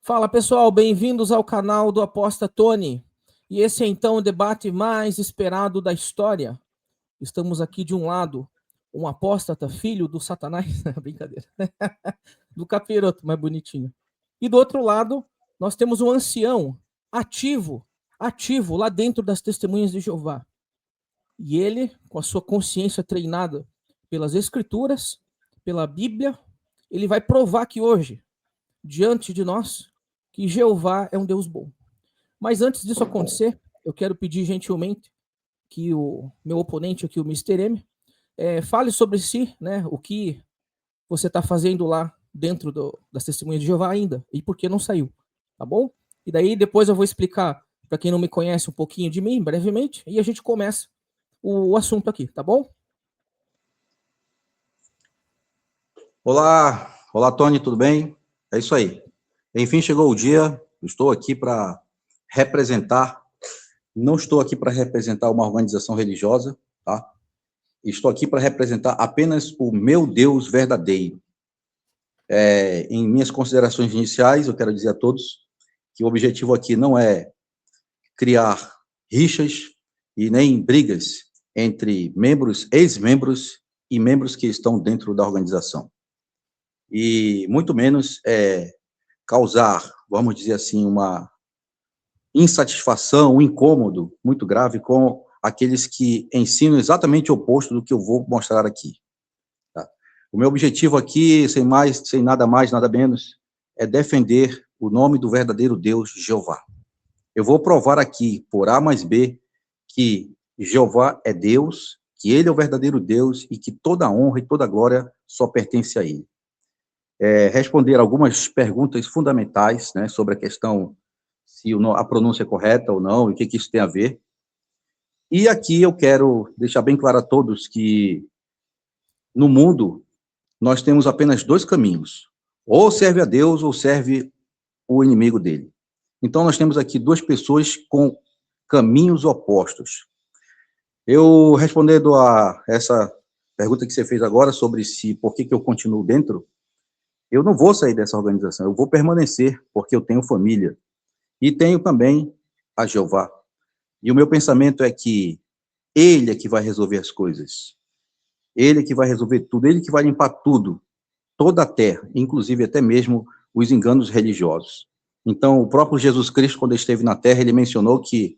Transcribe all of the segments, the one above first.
Fala pessoal, bem-vindos ao canal do Aposta Tony. E esse é então o debate mais esperado da história. Estamos aqui de um lado, um apóstata, filho do Satanás, brincadeira, do capiroto, mais bonitinho. E do outro lado, nós temos um ancião ativo lá dentro das Testemunhas de Jeová. E ele, com a sua consciência treinada pelas Escrituras, pela Bíblia, ele vai provar aqui hoje, diante de nós, que Jeová é um Deus bom. Mas antes disso acontecer, eu quero pedir gentilmente que o meu oponente aqui, o Mr. M, fale sobre si, né, o que você está fazendo lá dentro das Testemunhas de Jeová ainda, e por que não saiu, tá bom? E daí depois eu vou explicar, para quem não me conhece, um pouquinho de mim, brevemente, e a gente começa o assunto aqui, tá bom? Olá, Tony, tudo bem? É isso aí. Enfim, chegou o dia, estou aqui para representar, não estou aqui para representar uma organização religiosa, tá? Estou aqui para representar apenas o meu Deus verdadeiro. Em minhas considerações iniciais, eu quero dizer a todos que o objetivo aqui não é criar rixas e nem brigas entre membros, ex-membros e membros que estão dentro da organização. E muito menos causar, vamos dizer assim, uma insatisfação, um incômodo muito grave com aqueles que ensinam exatamente o oposto do que eu vou mostrar aqui. Tá? O meu objetivo aqui, sem nada mais, nada menos, é defender o nome do verdadeiro Deus, Jeová. Eu vou provar aqui, por A mais B, que Jeová é Deus, que ele é o verdadeiro Deus e que toda honra e toda glória só pertence a ele. Responder algumas perguntas fundamentais, né, sobre a questão se a pronúncia é correta ou não, e o que isso tem a ver. E aqui eu quero deixar bem claro a todos que no mundo nós temos apenas dois caminhos, ou serve a Deus ou serve o inimigo dele. Então nós temos aqui duas pessoas com caminhos opostos. Eu respondendo a essa pergunta que você fez agora sobre por que eu continuo dentro, eu não vou sair dessa organização, eu vou permanecer, porque eu tenho família. E tenho também a Jeová. E o meu pensamento é que ele é que vai resolver as coisas. Ele é que vai resolver tudo, ele que vai limpar tudo, toda a terra, inclusive até mesmo os enganos religiosos. Então, o próprio Jesus Cristo, quando esteve na terra, ele mencionou que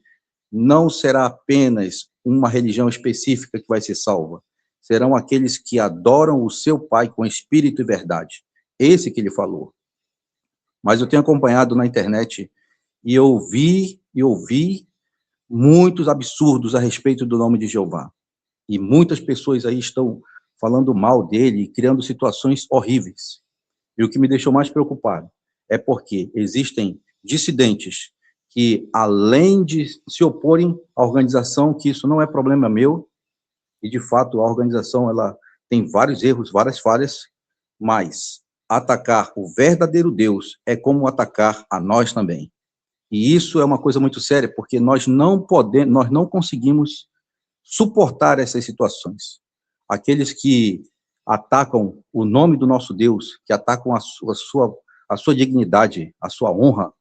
não será apenas uma religião específica que vai ser salva, serão aqueles que adoram o seu Pai com espírito e verdade. Esse que ele falou. Mas eu tenho acompanhado na internet e eu ouvi muitos absurdos a respeito do nome de Jeová. E muitas pessoas aí estão falando mal dele e criando situações horríveis. E o que me deixou mais preocupado é porque existem dissidentes que, além de se oporem à organização, que isso não é problema meu, e de fato a organização ela tem vários erros, várias falhas, mas atacar o verdadeiro Deus é como atacar a nós também. E isso é uma coisa muito séria, porque nós não conseguimos suportar essas situações. Aqueles que atacam o nome do nosso Deus, que atacam a sua dignidade, a sua honra,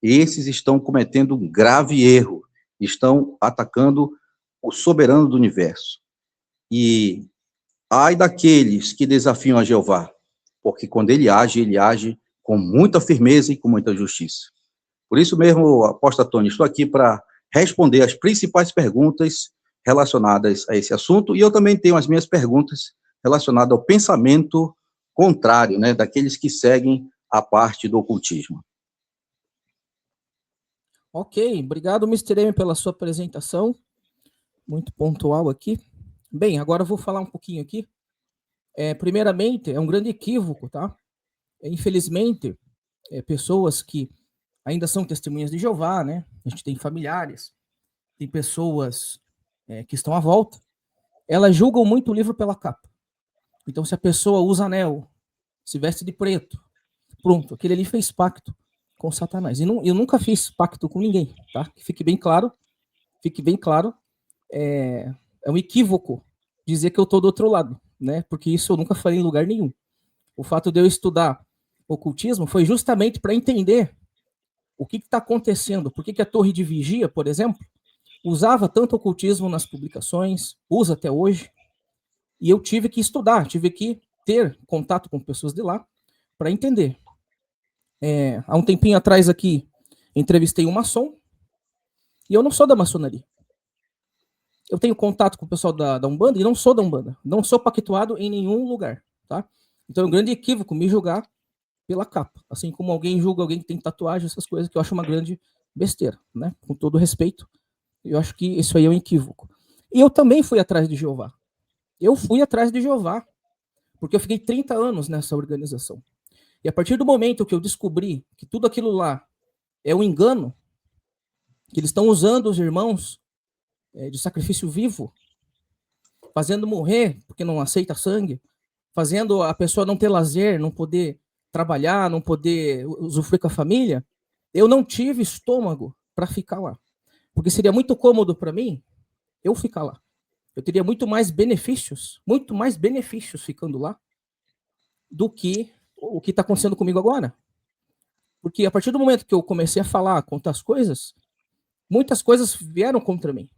esses estão cometendo um grave erro, estão atacando o soberano do universo. E ai daqueles que desafiam a Jeová, porque quando ele age com muita firmeza e com muita justiça. Por isso mesmo, apóstolo Tony, estou aqui para responder as principais perguntas relacionadas a esse assunto, e eu também tenho as minhas perguntas relacionadas ao pensamento contrário, né, daqueles que seguem a parte do ocultismo. Ok, obrigado, Mr. M, pela sua apresentação, muito pontual aqui. Bem, agora eu vou falar um pouquinho aqui. Primeiramente, é um grande equívoco, tá? Infelizmente, pessoas que ainda são testemunhas de Jeová, né? A gente tem familiares, tem pessoas que estão à volta, elas julgam muito o livro pela capa. Então, se a pessoa usa anel, se veste de preto, pronto, aquele ali fez pacto com Satanás. E eu nunca fiz pacto com ninguém, tá? Que fique bem claro, é um equívoco dizer que eu estou do outro lado, né? Porque isso eu nunca falei em lugar nenhum. O fato de eu estudar ocultismo foi justamente para entender o que está acontecendo, por que a Torre de Vigia, por exemplo, usava tanto ocultismo nas publicações, usa até hoje, e eu tive que estudar, tive que ter contato com pessoas de lá para entender. Há um tempinho atrás aqui, entrevistei um maçom, e eu não sou da maçonaria. Eu tenho contato com o pessoal da Umbanda e não sou da Umbanda. Não sou pactuado em nenhum lugar, tá? Então é um grande equívoco me julgar pela capa. Assim como alguém julga alguém que tem tatuagem, essas coisas que eu acho uma grande besteira, né? Com todo respeito, eu acho que isso aí é um equívoco. E eu também fui atrás de Jeová. Eu fui atrás de Jeová, porque eu fiquei 30 anos nessa organização. E a partir do momento que eu descobri que tudo aquilo lá é um engano, que eles estão usando os irmãos de sacrifício vivo, fazendo morrer porque não aceita sangue, fazendo a pessoa não ter lazer, não poder trabalhar, não poder usufruir com a família, eu não tive estômago para ficar lá. Porque seria muito cômodo para mim eu ficar lá. Eu teria muito mais benefícios ficando lá do que o que está acontecendo comigo agora. Porque a partir do momento que eu comecei a falar, contar as coisas, muitas coisas vieram contra mim.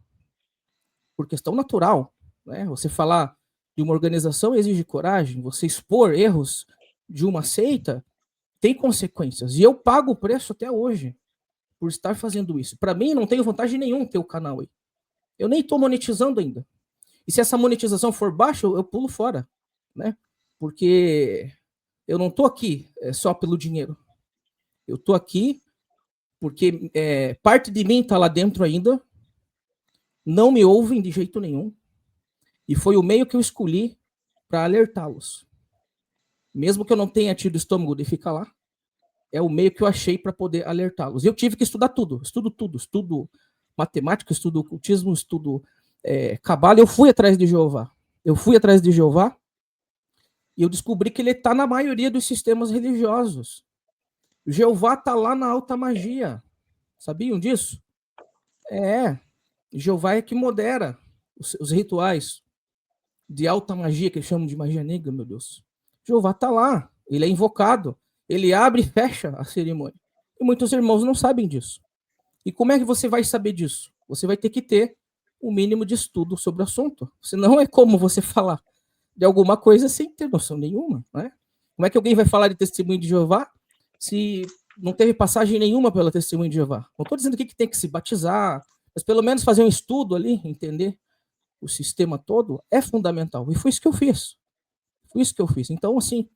Por questão natural, né? Você falar de uma organização exige coragem, você expor erros de uma seita tem consequências. E eu pago o preço até hoje por estar fazendo isso. Para mim, não tenho vantagem nenhuma ter o canal aí. Eu nem estou monetizando ainda. E se essa monetização for baixa, eu pulo fora, né? Porque eu não estou aqui só pelo dinheiro. Eu estou aqui porque parte de mim está lá dentro ainda, não me ouvem de jeito nenhum, e foi o meio que eu escolhi para alertá-los. Mesmo que eu não tenha tido estômago de ficar lá, é o meio que eu achei para poder alertá-los. E eu tive que estudar tudo, estudo matemática, estudo ocultismo, estudo cabala. Eu fui atrás de Jeová. E eu descobri que ele está na maioria dos sistemas religiosos. Jeová está lá na alta magia. Sabiam disso? Jeová é que modera os rituais de alta magia, que eles chamam de magia negra, meu Deus. Jeová está lá, ele é invocado, ele abre e fecha a cerimônia. E muitos irmãos não sabem disso. E como é que você vai saber disso? Você vai ter que ter o mínimo de estudo sobre o assunto. Senão é como você falar de alguma coisa sem ter noção nenhuma, né? Como é que alguém vai falar de testemunho de Jeová se não teve passagem nenhuma pela testemunho de Jeová? Não estou dizendo que tem que se batizar, mas pelo menos fazer um estudo ali, entender o sistema todo, é fundamental. E foi isso que eu fiz. Então, assim,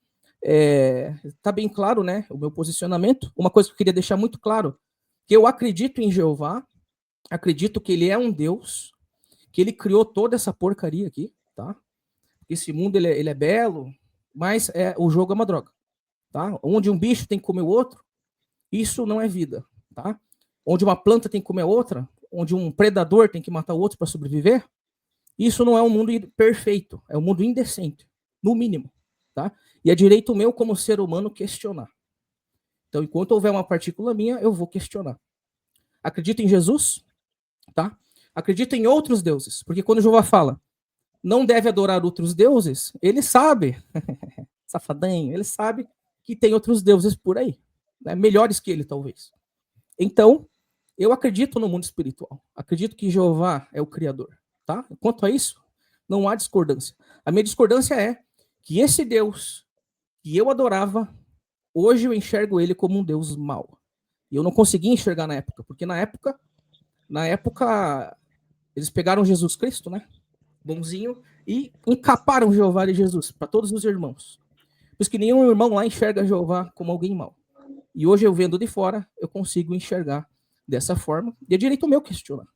tá bem claro, né, o meu posicionamento. Uma coisa que eu queria deixar muito claro, que eu acredito em Jeová, acredito que ele é um Deus, que ele criou toda essa porcaria aqui, tá? Esse mundo, ele é belo, mas o jogo é uma droga, tá? Onde um bicho tem que comer o outro, isso não é vida, tá? Onde uma planta tem que comer a outra, onde um predador tem que matar o outro para sobreviver, isso não é um mundo perfeito, é um mundo indecente, no mínimo, tá? E é direito meu como ser humano questionar. Então, enquanto houver uma partícula minha, eu vou questionar. Acredito em Jesus, tá? Acredito em outros deuses, porque quando Jeová fala, não deve adorar outros deuses, ele sabe, safadinho, ele sabe que tem outros deuses por aí, né? Melhores que ele, talvez. Então, eu acredito no mundo espiritual, acredito que Jeová é o Criador, tá? Quanto a isso, não há discordância. A minha discordância é que esse Deus que eu adorava, hoje eu enxergo ele como um Deus mau. E eu não consegui enxergar na época, porque na época eles pegaram Jesus Cristo, né? Bonzinho, e encaparam Jeová e Jesus para todos os irmãos. Por isso que nenhum irmão lá enxerga Jeová como alguém mau. E hoje eu vendo de fora, eu consigo enxergar dessa forma. E é direito meu questionar,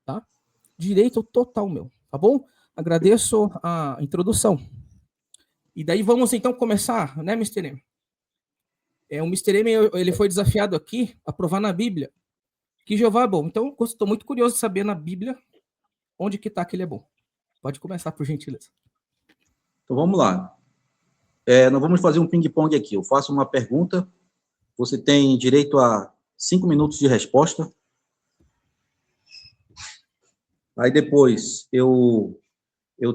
tá? Direito total meu, tá bom? Agradeço a introdução. E daí vamos então começar, né, Mr. M? O Mr. M, ele foi desafiado aqui a provar na Bíblia que Jeová é bom. Então, estou muito curioso de saber na Bíblia onde que está que ele é bom. Pode começar, por gentileza. Então, vamos lá. Nós vamos fazer um ping-pong aqui. Eu faço uma pergunta, você tem direito a 5 minutos de resposta. Aí depois, eu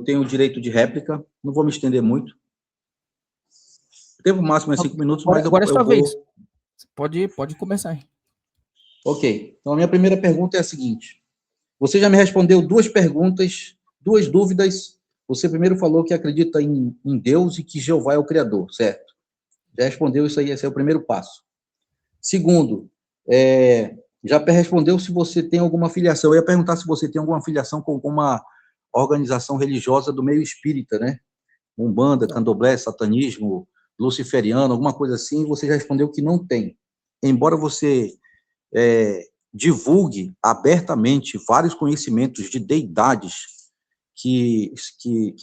tenho o direito de réplica, não vou me estender muito. O tempo máximo é 5 minutos, mas agora é sua vez. Pode começar. Ok. Então, a minha primeira pergunta é a seguinte. Você já me respondeu duas perguntas, duas dúvidas. Você primeiro falou que acredita em Deus e que Jeová é o Criador, certo? Já respondeu isso aí, esse é o primeiro passo. Segundo, já respondeu se você tem alguma filiação. Eu ia perguntar se você tem alguma filiação com alguma organização religiosa do meio espírita, né? Umbanda, candomblé, satanismo, luciferiano, alguma coisa assim. Você já respondeu que não tem. Embora você divulgue abertamente vários conhecimentos de deidades que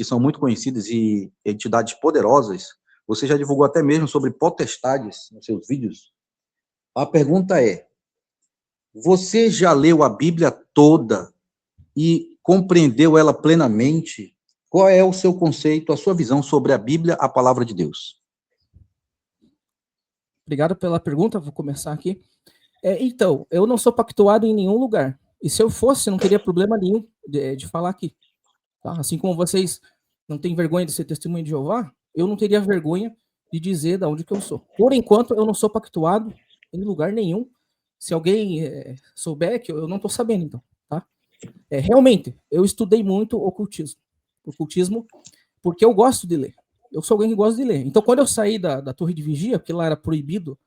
são muito conhecidas e entidades poderosas, você já divulgou até mesmo sobre potestades nos seus vídeos. A pergunta é, você já leu a Bíblia toda e compreendeu ela plenamente? Qual é o seu conceito, a sua visão sobre a Bíblia, a palavra de Deus? Obrigado pela pergunta, vou começar aqui. Então, eu não sou pactuado em nenhum lugar. E se eu fosse, não teria problema nenhum de falar aqui. Tá? Assim como vocês não têm vergonha de ser testemunho de Jeová, eu não teria vergonha de dizer de onde que eu sou. Por enquanto, eu não sou pactuado em lugar nenhum. Se alguém souber, que eu não estou sabendo, então. Tá? Realmente, eu estudei muito ocultismo, porque eu gosto de ler. Eu sou alguém que gosta de ler. Então, quando eu saí da torre de vigia, porque lá era proibido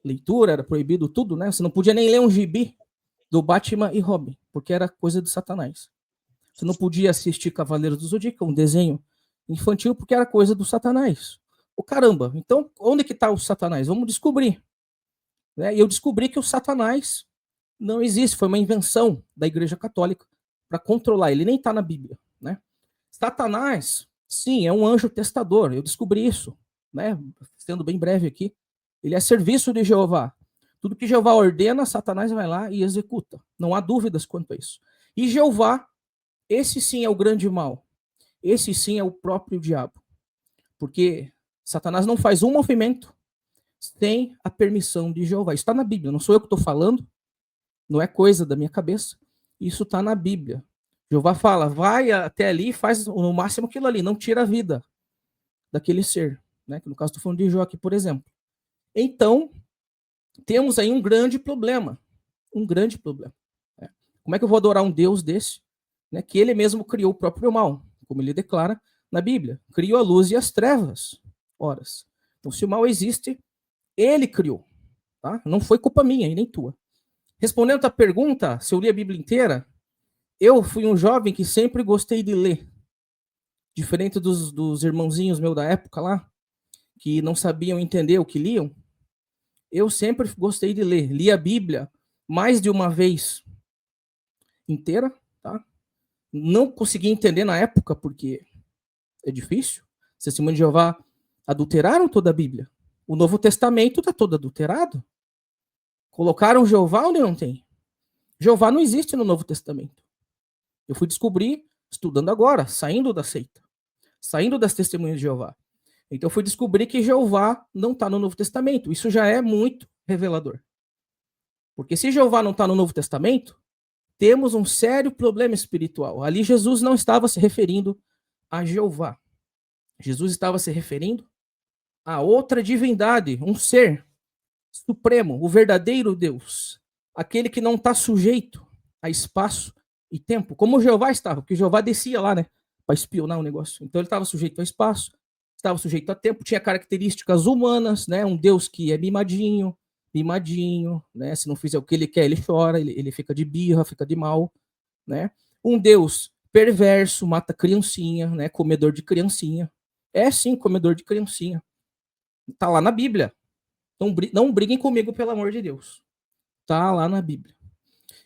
leitura, era proibido tudo, né? Você não podia nem ler um gibi do Batman e Robin, porque era coisa de Satanás. Você não podia assistir Cavaleiros do Zodíaco, um desenho infantil, porque era coisa do Satanás. O caramba, então onde que está o Satanás? Vamos descobrir. Né? E eu descobri que o Satanás não existe, foi uma invenção da Igreja Católica para controlar. Ele nem está na Bíblia. Né? Satanás, sim, é um anjo testador, eu descobri isso. Né? Sendo bem breve aqui, ele é serviço de Jeová. Tudo que Jeová ordena, Satanás vai lá e executa. Não há dúvidas quanto a isso. E Jeová, esse sim é o grande mal. Esse sim é o próprio diabo. Porque Satanás não faz um movimento sem a permissão de Jeová. Isso está na Bíblia, não sou eu que estou falando, não é coisa da minha cabeça. Isso está na Bíblia. Jeová fala, vai até ali e faz no máximo aquilo ali, não tira a vida daquele ser. Né? Que no caso estou falando de Jó aqui, por exemplo. Então, temos aí um grande problema. Um grande problema. Né? Como é que eu vou adorar um Deus desse, né, que ele mesmo criou o próprio mal, como ele declara na Bíblia? Criou a luz e as trevas. Horas. Então, se o mal existe, ele criou. Tá? Não foi culpa minha e nem tua. Respondendo a pergunta, se eu li a Bíblia inteira, eu fui um jovem que sempre gostei de ler. Diferente dos irmãozinhos meus da época lá, que não sabiam entender o que liam, eu sempre gostei de ler. Li a Bíblia mais de uma vez inteira, tá? Não consegui entender na época, porque é difícil. Os testemunhos de Jeová adulteraram toda a Bíblia. O Novo Testamento está todo adulterado. Colocaram Jeová onde não tem. Jeová não existe no Novo Testamento. Eu fui descobrir estudando agora, saindo da seita, saindo das testemunhas de Jeová. Então eu fui descobrir que Jeová não está no Novo Testamento. Isso já é muito revelador. Porque se Jeová não está no Novo Testamento, temos um sério problema espiritual. Ali Jesus não estava se referindo a Jeová. Jesus estava se referindo a outra divindade, um ser supremo, o verdadeiro Deus, aquele que não está sujeito a espaço e tempo, como Jeová estava, porque Jeová descia lá, né, para espionar o negócio. Então ele estava sujeito a espaço, estava sujeito a tempo, tinha características humanas, né, um Deus que é mimadinho, né, se não fizer o que ele quer, ele chora, ele fica de birra, fica de mal, né, um Deus perverso, mata criancinha, né, comedor de criancinha, é sim, comedor de criancinha, tá lá na Bíblia. Não briguem comigo, pelo amor de Deus. Tá lá na Bíblia.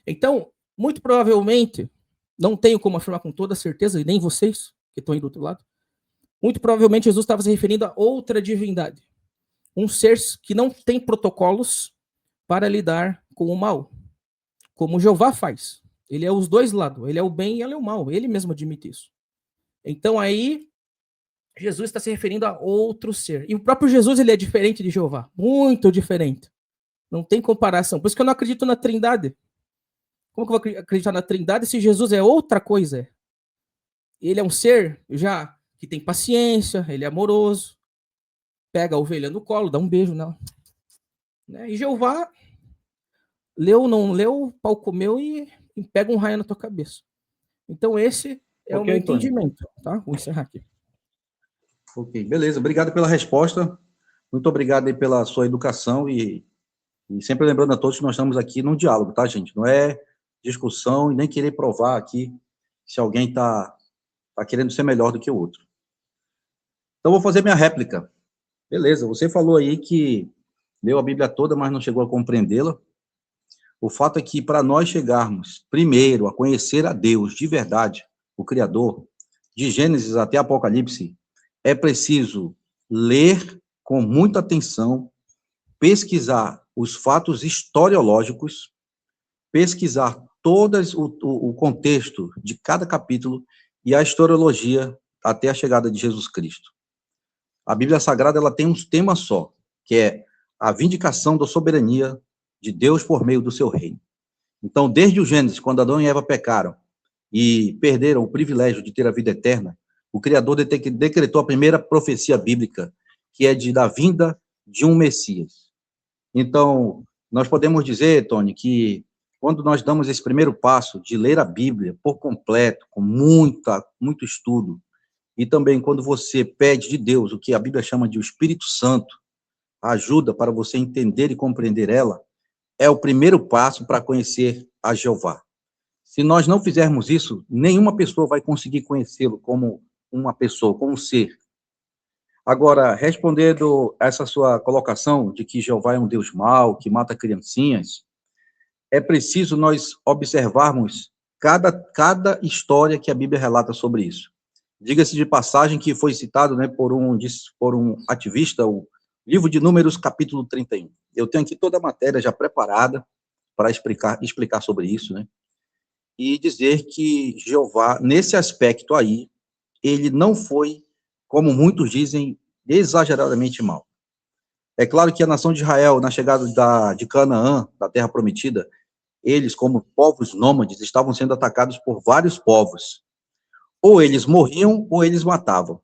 Então, muito provavelmente, não tenho como afirmar com toda certeza, e nem vocês, que estão aí do outro lado, muito provavelmente Jesus estava se referindo a outra divindade. Um ser que não tem protocolos para lidar com o mal. Como Jeová faz. Ele é os dois lados. Ele é o bem e ele é o mal. Ele mesmo admite isso. Então aí, Jesus está se referindo a outro ser. E o próprio Jesus, ele é diferente de Jeová. Muito diferente. Não tem comparação. Por isso que eu não acredito na Trindade. Como que eu vou acreditar na Trindade se Jesus é outra coisa? Ele é um ser já que tem paciência, ele é amoroso, pega a ovelha no colo, dá um beijo nela. Né? E Jeová leu, não leu, pau comeu e pega um raio na tua cabeça. Então esse é o meu entendimento, tá? Vou encerrar aqui. Ok, beleza. Obrigado pela resposta. Muito obrigado aí pela sua educação e sempre lembrando a todos que nós estamos aqui num diálogo, tá, gente? Não é discussão e nem querer provar aqui se alguém tá querendo ser melhor do que o outro. Então, vou fazer minha réplica. Beleza, você falou aí que leu a Bíblia toda, mas não chegou a compreendê-la. O fato é que, para nós chegarmos, primeiro, a conhecer a Deus de verdade, o Criador, de Gênesis até Apocalipse, é preciso ler com muita atenção, pesquisar os fatos historiológicos, pesquisar todas o contexto de cada capítulo e a historiologia até a chegada de Jesus Cristo. A Bíblia Sagrada ela tem um tema só, que é a vindicação da soberania de Deus por meio do seu reino. Então, desde o Gênesis, quando Adão e Eva pecaram e perderam o privilégio de ter a vida eterna, o Criador decretou a primeira profecia bíblica, que é da vinda de um Messias. Então, nós podemos dizer, Tony, que quando nós damos esse primeiro passo de ler a Bíblia por completo, com muito estudo, e também quando você pede de Deus o que a Bíblia chama de o Espírito Santo, ajuda para você entender e compreender ela, é o primeiro passo para conhecer a Jeová. Se nós não fizermos isso, nenhuma pessoa vai conseguir conhecê-lo como uma pessoa, como um ser. Agora, respondendo a essa sua colocação de que Jeová é um Deus mau, que mata criancinhas, é preciso nós observarmos cada história que a Bíblia relata sobre isso. Diga-se de passagem que foi citado, né, por um ativista, o livro de Números, capítulo 31. Eu tenho aqui toda a matéria já preparada para explicar sobre isso, né? E dizer que Jeová, nesse aspecto aí, ele não foi, como muitos dizem, exageradamente mal. É claro que a nação de Israel, na chegada de Canaã, da Terra Prometida, eles, como povos nômades, estavam sendo atacados por vários povos. Ou eles morriam, ou eles matavam.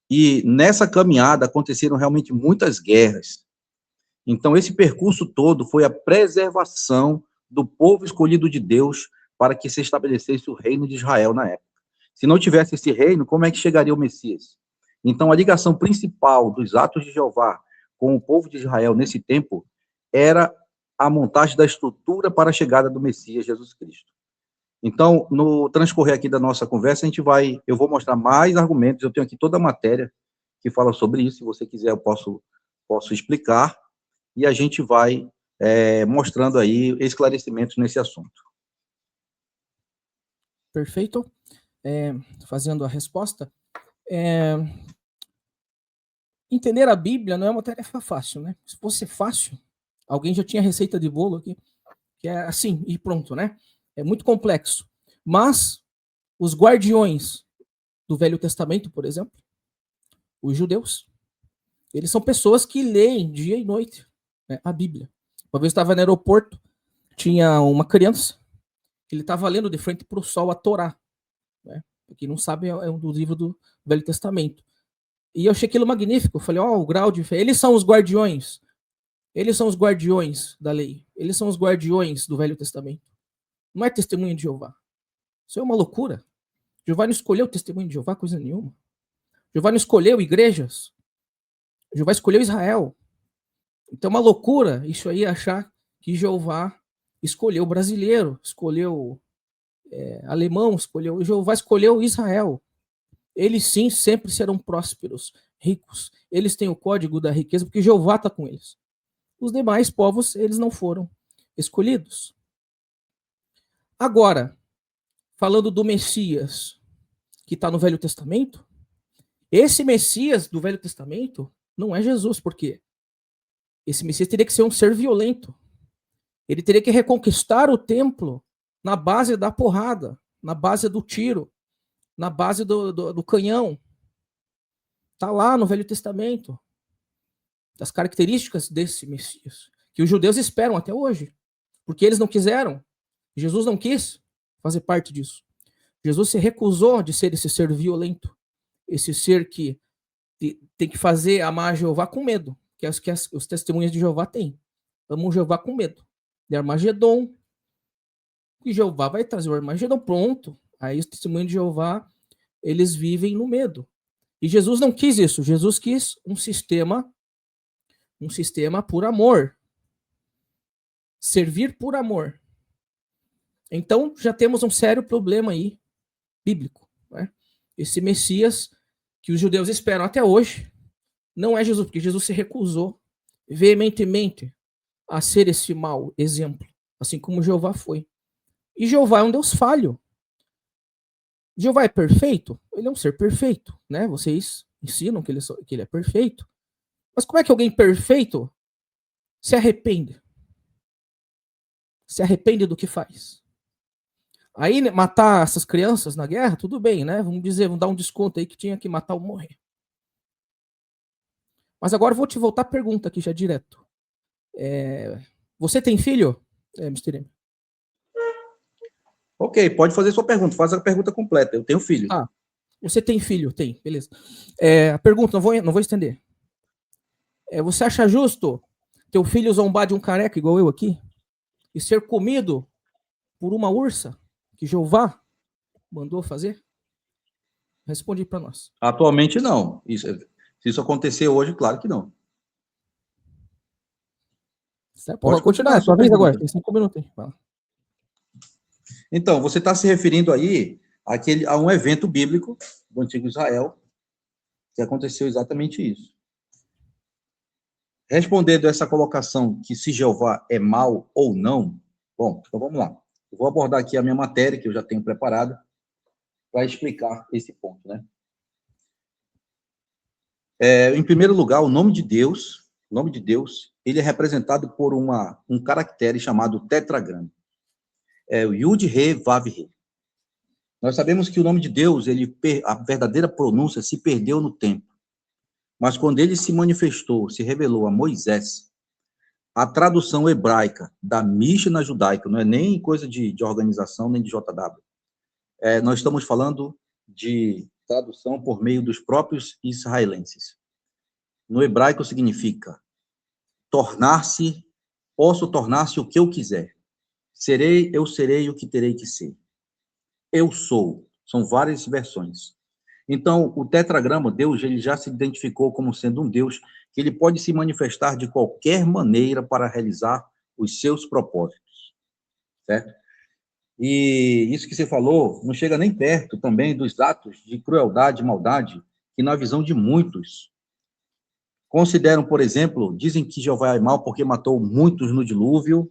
E nessa caminhada aconteceram realmente muitas guerras. Então, esse percurso todo foi a preservação do povo escolhido de Deus para que se estabelecesse o reino de Israel na época. Se não tivesse esse reino, como é que chegaria o Messias? Então, a ligação principal dos atos de Jeová com o povo de Israel nesse tempo era a montagem da estrutura para a chegada do Messias, Jesus Cristo. Então, no transcorrer aqui da nossa conversa, eu vou mostrar mais argumentos, eu tenho aqui toda a matéria que fala sobre isso, se você quiser eu posso explicar, e a gente vai mostrando aí esclarecimentos nesse assunto. Perfeito. Fazendo a resposta, entender a Bíblia não é uma tarefa fácil, né? Se fosse fácil, alguém já tinha receita de bolo aqui, que é assim, e pronto, né? É muito complexo. Mas os guardiões do Velho Testamento, por exemplo, os judeus, eles são pessoas que leem dia e noite, né, a Bíblia. Uma vez eu estava no aeroporto, tinha uma criança, ele estava lendo de frente para o sol a Torá. Né? Quem não sabe, é um dos livros do Velho Testamento. E eu achei aquilo magnífico. Eu falei, o grau de fé. Eles são os guardiões. Eles são os guardiões da lei. Eles são os guardiões do Velho Testamento. Não é testemunho de Jeová. Isso é uma loucura. Jeová não escolheu o testemunho de Jeová, coisa nenhuma. Jeová não escolheu igrejas. Jeová escolheu Israel. Então é uma loucura isso aí, achar que Jeová escolheu brasileiro, escolheu alemão, Jeová escolheu Israel. Eles sim sempre serão prósperos, ricos. Eles têm o código da riqueza porque Jeová está com eles. Os demais povos, eles não foram escolhidos. Agora, falando do Messias, que está no Velho Testamento, esse Messias do Velho Testamento não é Jesus, porque esse Messias teria que ser um ser violento. Ele teria que reconquistar o templo na base da porrada, na base do tiro, na base do canhão. Está lá no Velho Testamento. Das características desse Messias, que os judeus esperam até hoje, porque eles não quiseram. Jesus não quis fazer parte disso. Jesus se recusou de ser esse ser violento, esse ser que tem que fazer amar Jeová com medo, que os testemunhas de Jeová têm. Amam Jeová com medo. de Armagedon, e Jeová vai trazer o Armagedon, pronto. Aí os testemunhos de Jeová, eles vivem no medo. E Jesus não quis isso, Jesus quis um sistema por amor. Servir por amor. Então, já temos um sério problema aí, bíblico. Né? Esse Messias que os judeus esperam até hoje, não é Jesus, porque Jesus se recusou veementemente a ser esse mau exemplo, assim como Jeová foi. E Jeová é um Deus falho. Jeová é perfeito? Ele é um ser perfeito, né? Vocês ensinam que ele é perfeito. Mas como é que alguém perfeito se arrepende? Se arrepende do que faz? Aí, matar essas crianças na guerra, tudo bem, né? Vamos dar um desconto aí que tinha que matar ou morrer. Mas agora eu vou te voltar a pergunta aqui já direto. Você tem filho, Mr. M? Ok, pode fazer sua pergunta, faz a pergunta completa. Eu tenho filho. Ah, você tem filho? Tem, beleza. A pergunta, não vou estender. Você acha justo teu filho zombar de um careca igual eu aqui? E ser comido por uma ursa que Jeová mandou fazer? Responde para nós. Atualmente, não. Se isso acontecer hoje, claro que não. Pode continuar, sua vez agora. Tem 5 minutos. Então, você está se referindo aí a um evento bíblico do Antigo Israel, que aconteceu exatamente isso. Respondendo essa colocação que se Jeová é mau ou não, bom, então vamos lá. Eu vou abordar aqui a minha matéria, que eu já tenho preparada, para explicar esse ponto, né? Em primeiro lugar, o nome de Deus, ele é representado por um caractere chamado tetragrama. O Yud, Re, Vav, Re. Nós sabemos que o nome de Deus, a verdadeira pronúncia se perdeu no tempo. Mas quando ele se manifestou, se revelou a Moisés, a tradução hebraica da Mishnah judaica, não é nem coisa de organização, nem de JW. Nós estamos falando de tradução por meio dos próprios israelenses. No hebraico significa posso tornar-se o que eu quiser. Eu serei o que terei que ser. Eu sou. São várias versões. Então, o tetragrama, Deus, ele já se identificou como sendo um Deus que ele pode se manifestar de qualquer maneira para realizar os seus propósitos. Certo? E isso que você falou não chega nem perto também dos atos de crueldade e maldade que, na visão de muitos, consideram, por exemplo, dizem que Jeová é mau porque matou muitos no dilúvio,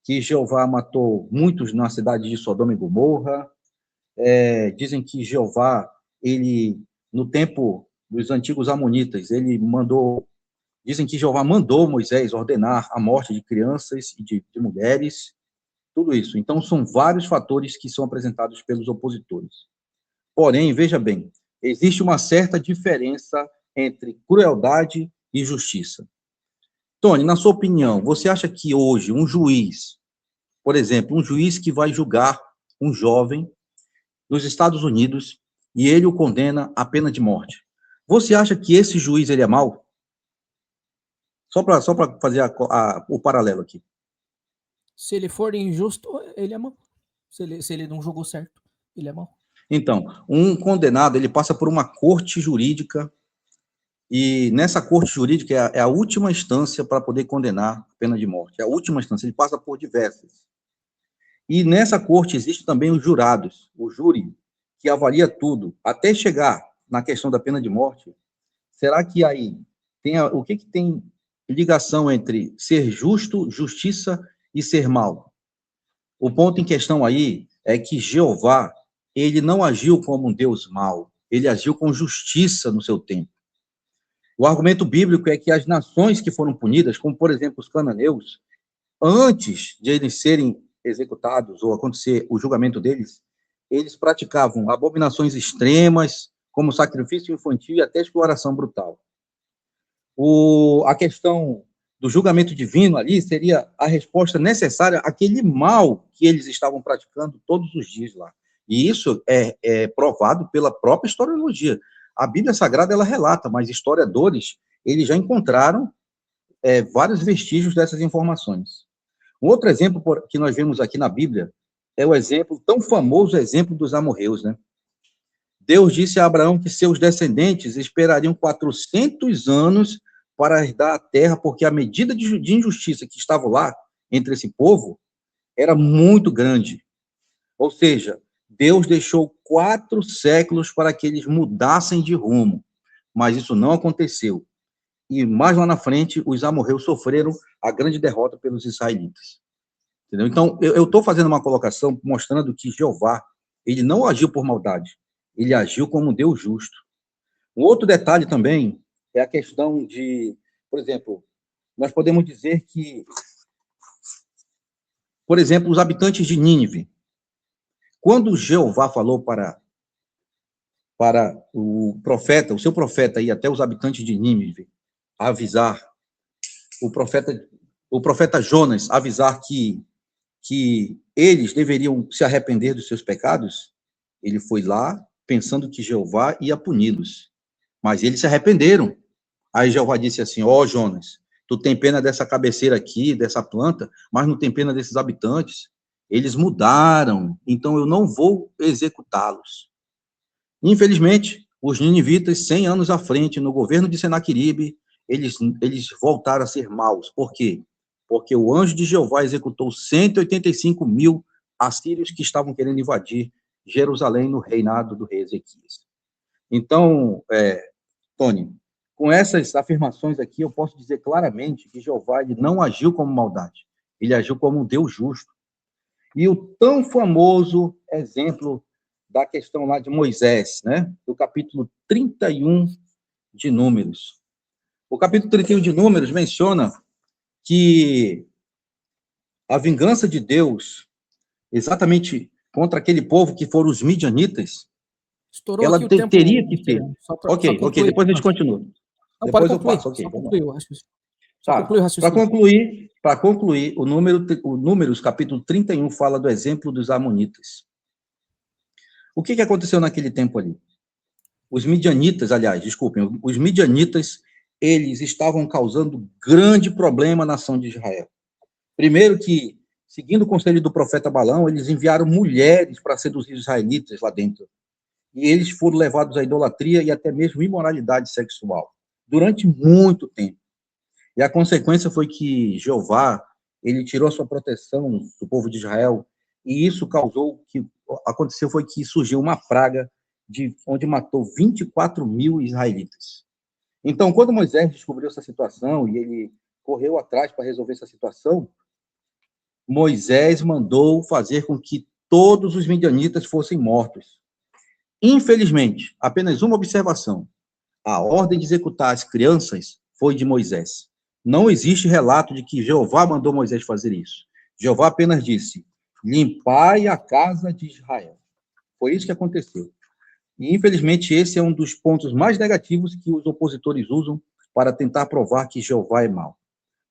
que Jeová matou muitos na cidade de Sodoma e Gomorra, dizem que Jeová, ele, no tempo dos antigos amonitas, dizem que Jeová mandou Moisés ordenar a morte de crianças e de mulheres, tudo isso. Então, são vários fatores que são apresentados pelos opositores. Porém, veja bem, existe uma certa diferença entre crueldade e justiça. Tony, na sua opinião, você acha que hoje um juiz, por exemplo, um juiz que vai julgar um jovem nos Estados Unidos e ele o condena à pena de morte, você acha que esse juiz ele é mau? Só para fazer o paralelo aqui. Se ele for injusto, ele é mau. Se ele não julgou certo, ele é mau. Então, um condenado, ele passa por uma corte jurídica, e nessa corte jurídica é a última instância para poder condenar a pena de morte. É a última instância, ele passa por diversas. E nessa corte existe também os jurados, o júri, que avalia tudo, até chegar na questão da pena de morte. Será que aí o que tem ligação entre ser justo, justiça e ser mau? O ponto em questão aí é que Jeová, ele não agiu como um Deus mau, ele agiu com justiça no seu tempo. O argumento bíblico é que as nações que foram punidas, como, por exemplo, os cananeus, antes de eles serem executados ou acontecer o julgamento deles, eles praticavam abominações extremas, como sacrifício infantil e até exploração brutal. A questão do julgamento divino ali seria a resposta necessária àquele mal que eles estavam praticando todos os dias lá. E isso é provado pela própria historiologia. A Bíblia Sagrada, ela relata, mas historiadores, eles já encontraram vários vestígios dessas informações. Um outro exemplo que nós vemos aqui na Bíblia é o exemplo, tão famoso exemplo dos amorreus, né? Deus disse a Abraão que seus descendentes esperariam 400 anos para herdar a terra, porque a medida de injustiça que estava lá entre esse povo era muito grande. Ou seja, Deus deixou 4 séculos para que eles mudassem de rumo, mas isso não aconteceu. E mais lá na frente, os amorreus sofreram a grande derrota pelos israelitas. Entendeu? Então, eu estou fazendo uma colocação mostrando que Jeová, ele não agiu por maldade, ele agiu como um Deus justo. Um outro detalhe também é a questão de, por exemplo, nós podemos dizer que, por exemplo, os habitantes de Nínive, quando Jeová falou para o profeta, o seu profeta ir até os habitantes de Nínive, avisar, o profeta Jonas avisar que eles deveriam se arrepender dos seus pecados, ele foi lá pensando que Jeová ia puni-los. Mas eles se arrependeram. Aí Jeová disse assim, ó Jonas, tu tem pena dessa cabeceira aqui, dessa planta, mas não tem pena desses habitantes. Eles mudaram, então eu não vou executá-los. Infelizmente, os ninivitas, 100 anos à frente, no governo de Senaqueribe, eles voltaram a ser maus. Por quê? Porque o anjo de Jeová executou 185 mil assírios que estavam querendo invadir Jerusalém no reinado do rei Ezequias. Então, Tony, com essas afirmações aqui, eu posso dizer claramente que Jeová ele não agiu como maldade, ele agiu como um Deus justo. E o tão famoso exemplo da questão lá de Moisés, né? Do capítulo 31 de Números. O capítulo 31 de Números menciona que a vingança de Deus, exatamente contra aquele povo que foram os midianitas, Estourou ela aqui o tempo, teria que ter. Ok, depois a gente continua. Não, depois pode eu concluir, passo, ok. só concluir o raciocínio. Para concluir, o Números, capítulo 31, fala do exemplo dos amonitas. O que aconteceu naquele tempo ali? Os midianitas, os midianitas, eles estavam causando grande problema na nação de Israel. Primeiro que, seguindo o conselho do profeta Balaão, eles enviaram mulheres para seduzir os israelitas lá dentro. E eles foram levados à idolatria e até mesmo imoralidade sexual, durante muito tempo. E a consequência foi que Jeová, ele tirou a sua proteção do povo de Israel, e isso causou que, aconteceu foi que surgiu uma praga onde matou 24 mil israelitas. Então, quando Moisés descobriu essa situação e ele correu atrás para resolver essa situação, Moisés mandou fazer com que todos os midianitas fossem mortos. Infelizmente, apenas uma observação: a ordem de executar as crianças foi de Moisés. Não existe relato de que Jeová mandou Moisés fazer isso. Jeová apenas disse, limpai a casa de Israel. Foi isso que aconteceu. E, infelizmente, esse é um dos pontos mais negativos que os opositores usam para tentar provar que Jeová é mau.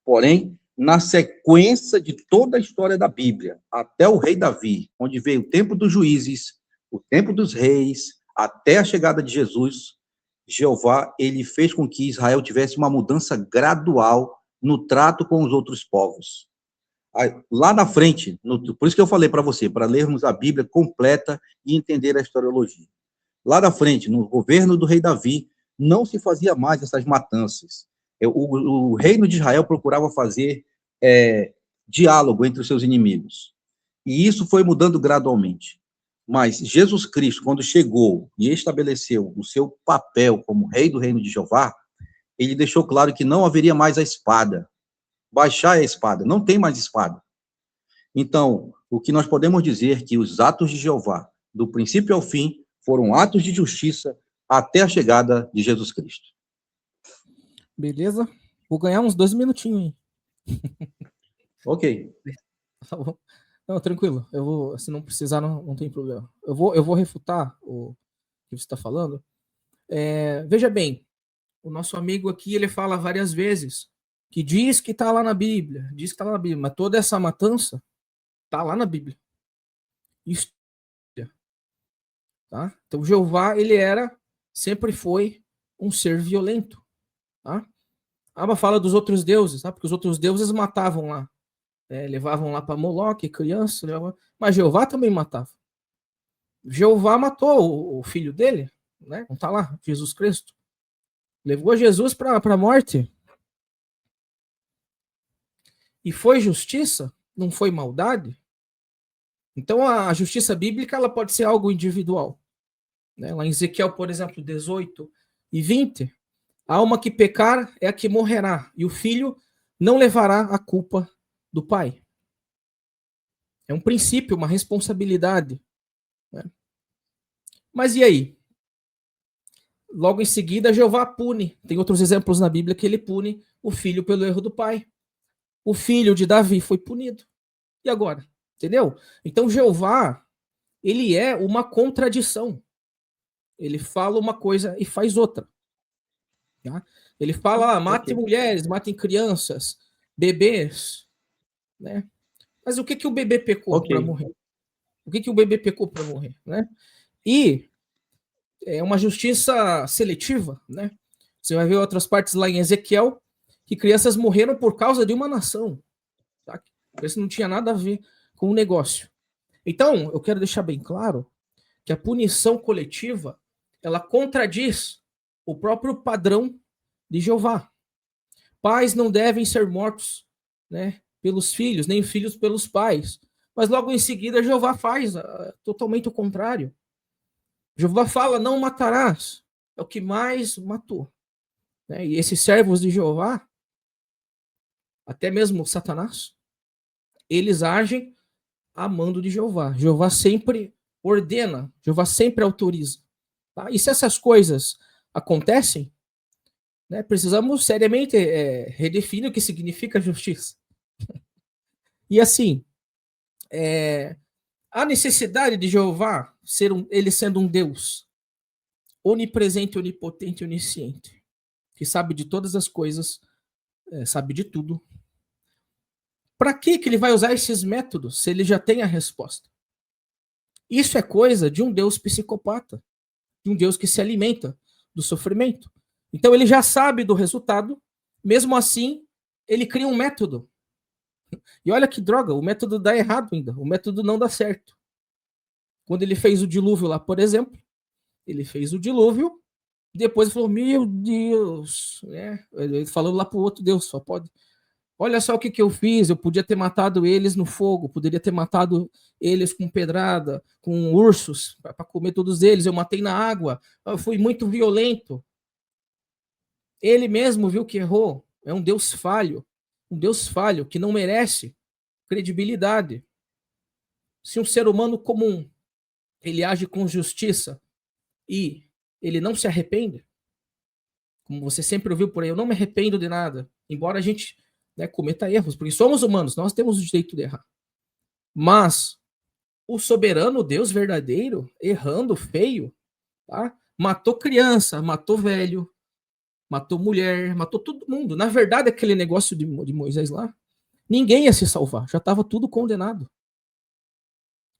Porém, na sequência de toda a história da Bíblia, até o rei Davi, onde veio o tempo dos juízes, o tempo dos reis, até a chegada de Jesus, Jeová, ele fez com que Israel tivesse uma mudança gradual no trato com os outros povos. Lá na frente, por isso que eu falei para você, para lermos a Bíblia completa e entender a historiologia. Lá na frente, no governo do rei Davi, não se fazia mais essas matanças. O reino de Israel procurava fazer diálogo entre os seus inimigos. E isso foi mudando gradualmente. Mas Jesus Cristo, quando chegou e estabeleceu o seu papel como rei do reino de Jeová, ele deixou claro que não haveria mais a espada. Baixar a espada, não tem mais espada. Então, o que nós podemos dizer é que os atos de Jeová, do princípio ao fim, foram atos de justiça até a chegada de Jesus Cristo. Beleza? Vou ganhar uns 2 minutinhos, hein? Ok. Tá bom. Não, tranquilo. Eu vou, se não precisar, não tem problema. Eu vou refutar o que você está falando. Veja bem, o nosso amigo aqui, ele fala várias vezes que diz que está lá na Bíblia, mas toda essa matança está lá na Bíblia. Isso. Tá? Então, Jeová, ele sempre foi um ser violento. Tá? Aba fala dos outros deuses, tá? Porque os outros deuses matavam lá. levavam lá para Moloque, criança, mas Jeová também matava. Jeová matou o filho dele, né? Não está lá, Jesus Cristo. Levou Jesus para a morte. E foi justiça, não foi maldade. Então a justiça bíblica ela pode ser algo individual. Né? Lá em Ezequiel, por exemplo, 18 e 20, a alma que pecar é a que morrerá, e o filho não levará a culpa do pai. É um princípio, uma responsabilidade. Né? Mas e aí? Logo em seguida, Jeová pune. Tem outros exemplos na Bíblia que ele pune o filho pelo erro do pai. O filho de Davi foi punido. E agora? Entendeu? Então, Jeová, ele é uma contradição. Ele fala uma coisa e faz outra. Tá? Ele fala, matem mulheres, matem crianças, bebês. Né? Mas o que o bebê pecou para morrer? O que o bebê pecou para morrer? Né? E é uma justiça seletiva. Né? Você vai ver outras partes lá em Ezequiel, que crianças morreram por causa de uma nação. Tá? Isso não tinha nada a ver com o negócio. Então, eu quero deixar bem claro que a punição coletiva, ela contradiz o próprio padrão de Jeová. Pais não devem ser mortos, né, pelos filhos, nem filhos pelos pais. Mas logo em seguida, Jeová faz totalmente o contrário. Jeová fala, não matarás. É o que mais matou. Né? E esses servos de Jeová, até mesmo Satanás, eles agem a mando de Jeová. Jeová sempre ordena, Jeová sempre autoriza. Tá? E se essas coisas acontecem, né, precisamos seriamente redefinir o que significa justiça. E assim, a necessidade de Jeová ele sendo um Deus onipresente, onipotente, onisciente, que sabe de todas as coisas, sabe de tudo. Para que ele vai usar esses métodos se ele já tem a resposta? Isso é coisa de um Deus psicopata, de um Deus que se alimenta do sofrimento. Então ele já sabe do resultado, mesmo assim, ele cria um método. E olha que droga, o método dá errado ainda, o método não dá certo. Quando ele fez o dilúvio lá, por exemplo, ele fez o dilúvio, depois ele falou, meu Deus, né? Ele falando lá para o outro Deus, só pode... Olha só o que eu fiz, eu podia ter matado eles no fogo, poderia ter matado eles com pedrada, com ursos, para comer todos eles, eu matei na água, eu fui muito violento. Ele mesmo viu que errou, é um Deus falho que não merece credibilidade. Se um ser humano comum, ele age com justiça e ele não se arrepende, como você sempre ouviu por aí, eu não me arrependo de nada, embora a gente... né, cometa erros, porque somos humanos, nós temos o direito de errar. Mas o soberano Deus verdadeiro, errando feio, tá? Matou criança, matou velho, matou mulher, matou todo mundo. Na verdade, aquele negócio de Moisés lá, ninguém ia se salvar, já estava tudo condenado.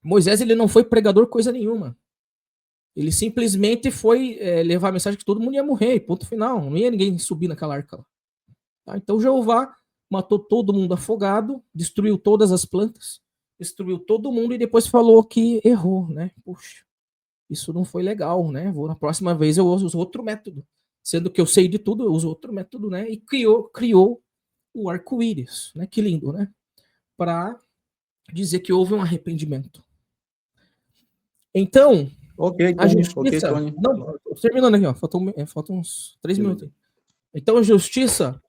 Moisés, ele não foi pregador coisa nenhuma. Ele simplesmente foi levar a mensagem que todo mundo ia morrer, ponto final, não ia ninguém subir naquela arca lá. Tá? Então Jeová matou todo mundo afogado, destruiu todas as plantas, destruiu todo mundo e depois falou que errou, né? Puxa, isso não foi legal, né? Na próxima vez eu uso outro método. Sendo que eu sei de tudo, eu uso outro método, né? E criou o arco-íris, né? Que lindo, né? Para dizer que houve um arrependimento. Então, a justiça... Tony. Não, terminando aqui, ó, faltam uns 3 minutos aí. Então, a justiça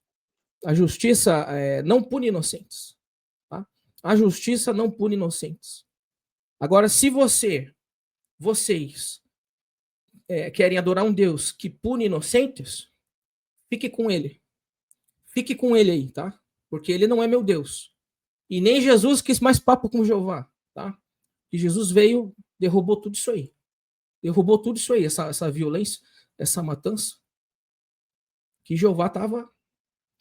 não pune inocentes. Tá? A justiça não pune inocentes. Agora, se vocês querem adorar um Deus que pune inocentes, fique com ele. Fique com ele aí, tá? Porque ele não é meu Deus. E nem Jesus quis mais papo com Jeová, tá? E Jesus veio, derrubou tudo isso aí. Derrubou tudo isso aí, essa violência, essa matança que Jeová estava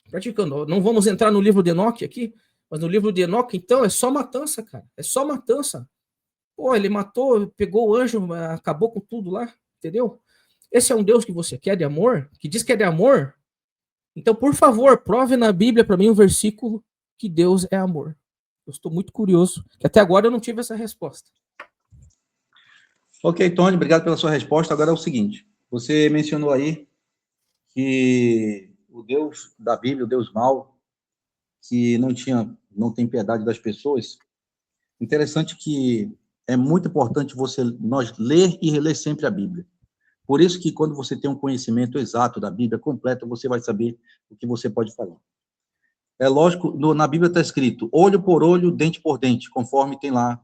praticando. Não vamos entrar no livro de Enoque aqui, mas no livro de Enoque, então, é só matança, cara. É só matança. Pô, ele matou, pegou o anjo, acabou com tudo lá, entendeu? Esse é um Deus que você quer de amor? Que diz que é de amor? Então, por favor, prove na Bíblia para mim um versículo que Deus é amor. Eu estou muito curioso, que até agora eu não tive essa resposta. Ok, Tony, obrigado pela sua resposta. Agora é o seguinte, você mencionou aí que o Deus da Bíblia, o Deus mau, que não tem piedade das pessoas. Interessante que é muito importante nós ler e reler sempre a Bíblia. Por isso que quando você tem um conhecimento exato da Bíblia, completo, você vai saber o que você pode falar. É lógico, na Bíblia está escrito olho por olho, dente por dente, conforme tem lá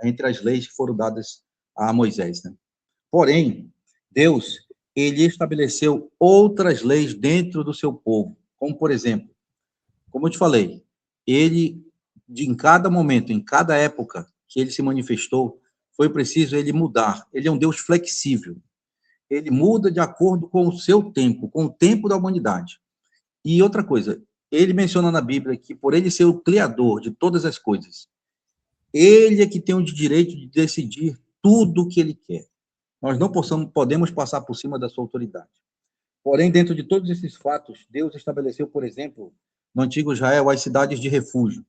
entre as leis que foram dadas a Moisés, né? Porém, Deus, ele estabeleceu outras leis dentro do seu povo, como, por exemplo, como eu te falei, em cada momento, em cada época que ele se manifestou, foi preciso ele mudar. Ele é um Deus flexível. Ele muda de acordo com o seu tempo, com o tempo da humanidade. E outra coisa, ele menciona na Bíblia que por ele ser o criador de todas as coisas, ele é que tem o direito de decidir tudo o que ele quer. Nós não podemos passar por cima da sua autoridade. Porém, dentro de todos esses fatos, Deus estabeleceu, por exemplo, no antigo Israel, as cidades de refúgio.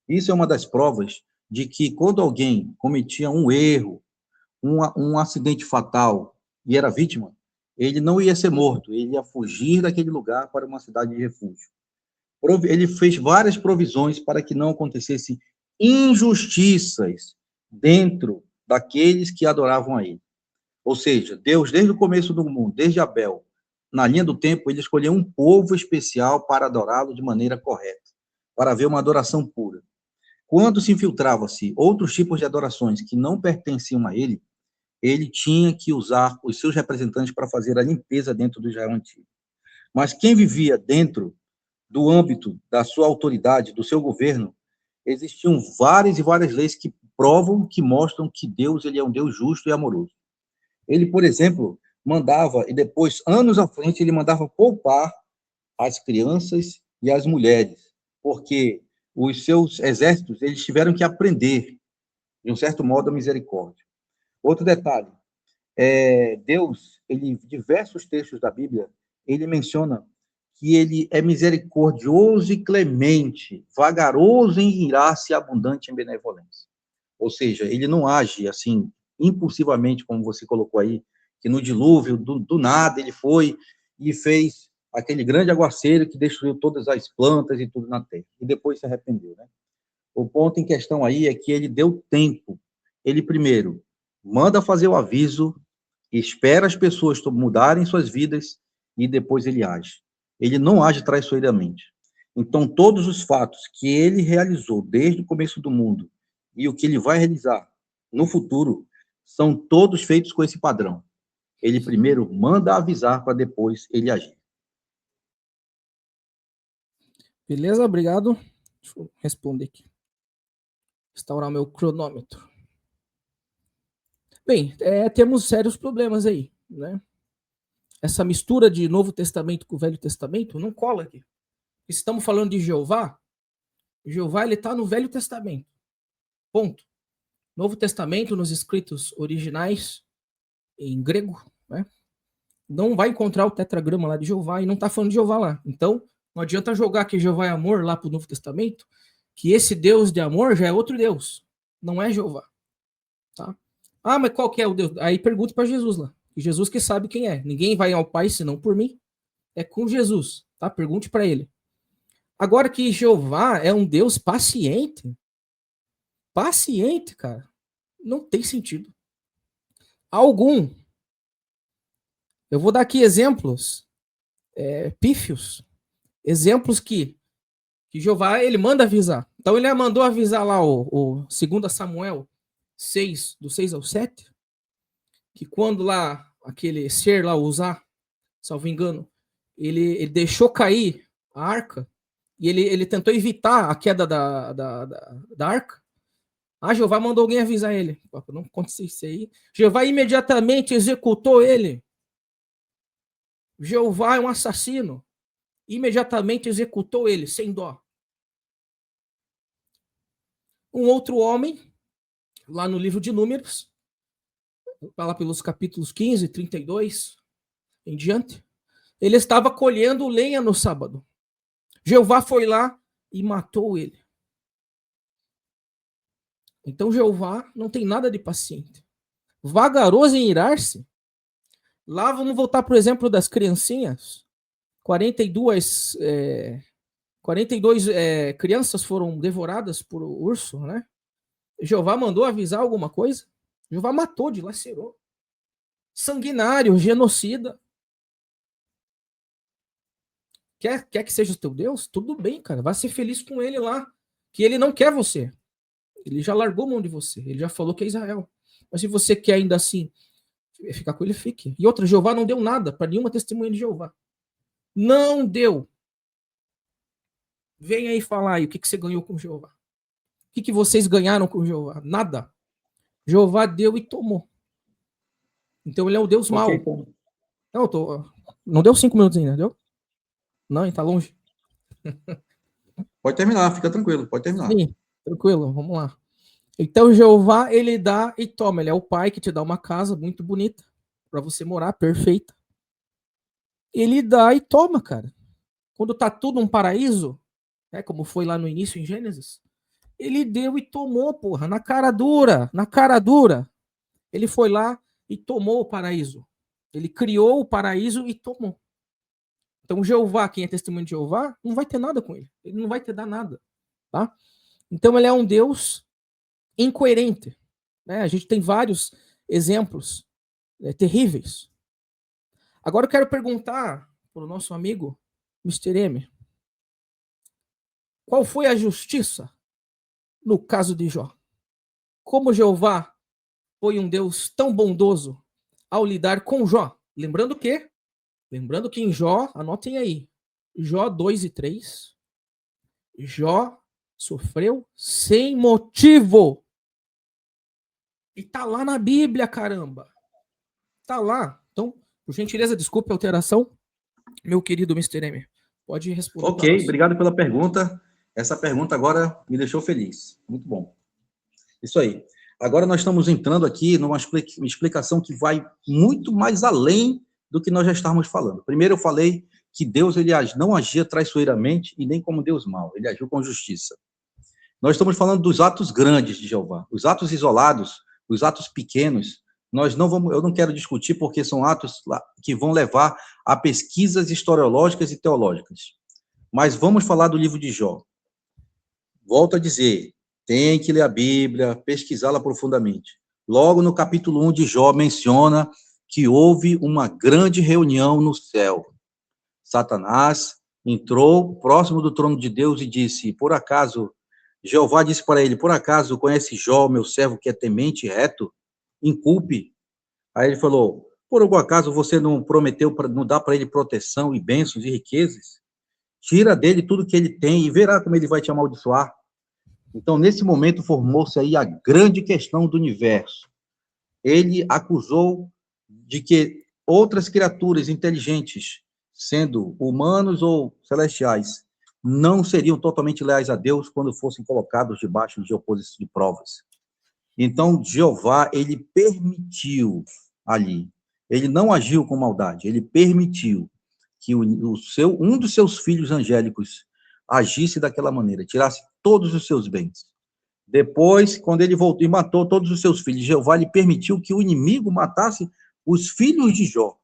Isso é uma das provas de que quando alguém cometia um erro, um acidente fatal e era vítima, ele não ia ser morto, ele ia fugir daquele lugar para uma cidade de refúgio. Ele fez várias provisões para que não acontecessem injustiças dentro daqueles que adoravam a ele. Ou seja, Deus, desde o começo do mundo, desde Abel, na linha do tempo, ele escolheu um povo especial para adorá-lo de maneira correta, para haver uma adoração pura. Quando se infiltrava-se outros tipos de adorações que não pertenciam a ele, ele tinha que usar os seus representantes para fazer a limpeza dentro do Israel antigo. Mas quem vivia dentro do âmbito da sua autoridade, do seu governo, existiam várias e várias leis que provam, que mostram que Deus ele é um Deus justo e amoroso. Ele, por exemplo, mandava, e depois, anos à frente, ele mandava poupar as crianças e as mulheres, porque os seus exércitos, eles tiveram que aprender, de um certo modo, a misericórdia. Outro detalhe, Deus, diversos textos da Bíblia, ele menciona que ele é misericordioso e clemente, vagaroso em irar-se e abundante em benevolência. Ou seja, ele não age assim, impulsivamente, como você colocou aí, que no dilúvio, do nada, ele foi e fez aquele grande aguaceiro que destruiu todas as plantas e tudo na terra, e depois se arrependeu, né? O ponto em questão aí é que ele deu tempo. Ele, primeiro, manda fazer o aviso, espera as pessoas mudarem suas vidas, e depois ele age. Ele não age traiçoeiramente. Então, todos os fatos que ele realizou desde o começo do mundo e o que ele vai realizar no futuro são todos feitos com esse padrão. Ele primeiro manda avisar para depois ele agir. Beleza, obrigado. Deixa eu responder aqui. Instaurar meu cronômetro. Bem, temos sérios problemas aí, né? Essa mistura de Novo Testamento com o Velho Testamento não cola aqui. Estamos falando de Jeová. Jeová, ele está no Velho Testamento. Ponto. Novo Testamento, nos escritos originais, em grego, né? Não vai encontrar o tetragrama lá de Jeová e não está falando de Jeová lá. Então, não adianta jogar que Jeová é amor lá para o Novo Testamento, que esse Deus de amor já é outro Deus. Não é Jeová. Tá? Ah, mas qual que é o Deus? Aí pergunta para Jesus lá. Jesus que sabe quem é. Ninguém vai ao Pai senão por mim. É com Jesus, tá? Pergunte para ele. Agora que Jeová é um Deus paciente. Paciente, cara. Não tem sentido. Algum. Eu vou dar aqui exemplos pífios. Exemplos que Jeová, ele manda avisar. Então ele mandou avisar lá o 2 Samuel 6, do 6 ao 7, que quando lá aquele ser lá, Uzá, salvo engano, ele deixou cair a arca e ele tentou evitar a queda da arca. Jeová mandou alguém avisar ele. Não aconteceu isso aí. Jeová imediatamente executou ele. Jeová é um assassino. Imediatamente executou ele, sem dó. Um outro homem, lá no livro de Números, lá pelos capítulos 15, 32 em diante, ele estava colhendo lenha no sábado. Jeová foi lá e matou ele. Então Jeová não tem nada de paciente. Vagaroso em irar-se. Lá vamos voltar para o exemplo das criancinhas. 42 crianças foram devoradas por urso, né? Jeová mandou avisar alguma coisa? Jeová matou, dilacerou. Sanguinário, genocida. Quer que seja o teu Deus? Tudo bem, cara. Vai ser feliz com ele lá. Que ele não quer você. Ele já largou mão de você. Ele já falou que é Israel. Mas se você quer ainda assim ficar com ele, fique. E outra, Jeová não deu nada para nenhuma testemunha de Jeová. Não deu. Vem aí falar aí o que você ganhou com Jeová. O que vocês ganharam com Jeová? Nada. Jeová deu e tomou. Então ele é o Deus mau. Não deu 5 minutos ainda, deu? Não, tá longe. Pode terminar, fica tranquilo, pode terminar. Sim, tranquilo, vamos lá. Então Jeová, ele dá e toma. Ele é o pai que te dá uma casa muito bonita para você morar, perfeita. Ele dá e toma, cara. Quando tá tudo um paraíso, né, como foi lá no início em Gênesis, ele deu e tomou, porra, na cara dura, na cara dura. Ele foi lá e tomou o paraíso. Ele criou o paraíso e tomou. Então Jeová, quem é testemunho de Jeová, não vai ter nada com ele. Ele não vai te dar nada, tá? Então ele é um Deus incoerente, né? A gente tem vários exemplos terríveis. Agora eu quero perguntar para o nosso amigo Mr. M. Qual foi a justiça no caso de Jó? Como Jeová foi um Deus tão bondoso ao lidar com Jó? Lembrando que em Jó, anotem aí, Jó 2 e 3, Jó sofreu sem motivo. E tá lá na Bíblia, caramba. Tá lá. Então, por gentileza, desculpe a alteração, meu querido Mr. M. Pode responder. Ok, obrigado pela pergunta. Essa pergunta agora me deixou feliz. Muito bom. Isso aí. Agora nós estamos entrando aqui numa explicação que vai muito mais além do que nós já estávamos falando. Primeiro eu falei que Deus ele não agia traiçoeiramente e nem como Deus mau. Ele agiu com justiça. Nós estamos falando dos atos grandes de Jeová. Os atos isolados, os atos pequenos, eu não quero discutir porque são atos que vão levar a pesquisas historiológicas e teológicas. Mas vamos falar do livro de Jó. Volto a dizer, tem que ler a Bíblia, pesquisá-la profundamente. Logo no capítulo 1 de Jó menciona que houve uma grande reunião no céu. Satanás entrou próximo do trono de Deus e disse, por acaso, Jeová disse para ele, por acaso conhece Jó, meu servo, que é temente e reto? Inculpe. Aí ele falou, por algum acaso você não prometeu, não dá para ele proteção e bênçãos e riquezas? Tira dele tudo que ele tem e verá como ele vai te amaldiçoar. Então, nesse momento, formou-se aí a grande questão do universo. Ele acusou de que outras criaturas inteligentes, sendo humanos ou celestiais, não seriam totalmente leais a Deus quando fossem colocados debaixo de oposição de provas. Então, Jeová, ele permitiu ali, ele não agiu com maldade, ele permitiu que um dos seus filhos angélicos agisse daquela maneira, tirasse todos os seus bens. Depois, quando ele voltou e matou todos os seus filhos, Jeová lhe permitiu que o inimigo matasse os filhos de Jó.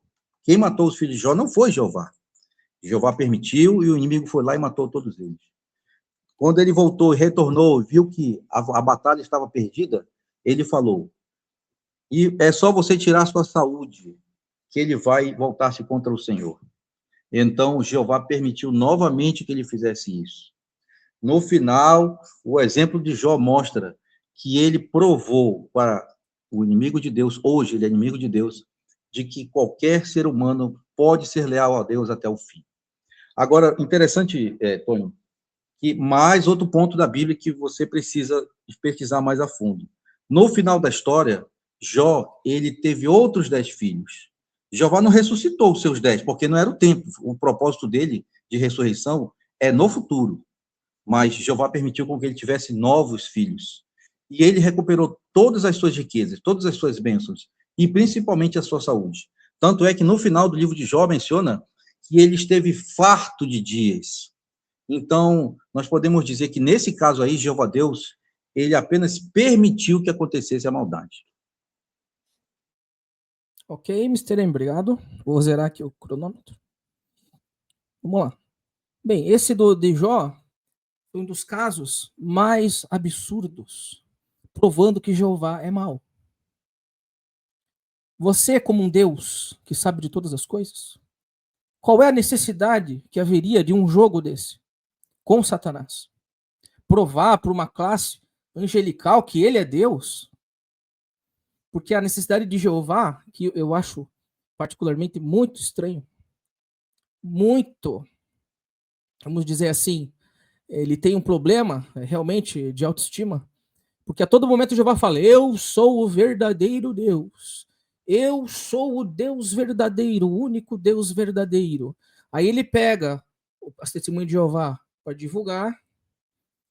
Quem matou os filhos de Jó não foi Jeová. Jeová permitiu e o inimigo foi lá e matou todos eles. Quando ele voltou e retornou, viu que a batalha estava perdida, ele falou, e é só você tirar a sua saúde, que ele vai voltar-se contra o Senhor. Então, Jeová permitiu novamente que ele fizesse isso. No final, o exemplo de Jó mostra que ele provou para o inimigo de Deus, hoje ele é inimigo de Deus, de que qualquer ser humano pode ser leal a Deus até o fim. Agora, interessante, Tony, que mais outro ponto da Bíblia que você precisa pesquisar mais a fundo. No final da história, Jó, ele teve outros 10 filhos. Jeová não ressuscitou os seus 10, porque não era o tempo. O propósito dele de ressurreição é no futuro. Mas Jeová permitiu com que ele tivesse novos filhos. E ele recuperou todas as suas riquezas, todas as suas bênçãos, e principalmente a sua saúde. Tanto é que no final do livro de Jó menciona que ele esteve farto de dias. Então, nós podemos dizer que nesse caso aí, Jeová Deus, ele apenas permitiu que acontecesse a maldade. Ok, Mr. M, obrigado. Vou zerar aqui o cronômetro. Vamos lá. Bem, esse de Jó foi um dos casos mais absurdos, provando que Jeová é mau. Você, como um Deus que sabe de todas as coisas, qual é a necessidade que haveria de um jogo desse com Satanás? Provar para uma classe angelical que ele é Deus? Porque a necessidade de Jeová, que eu acho particularmente muito estranho, muito, vamos dizer assim, ele tem um problema realmente de autoestima, porque a todo momento Jeová fala: eu sou o verdadeiro Deus, eu sou o Deus verdadeiro, o único Deus verdadeiro. Aí ele pega as testemunhas de Jeová para divulgar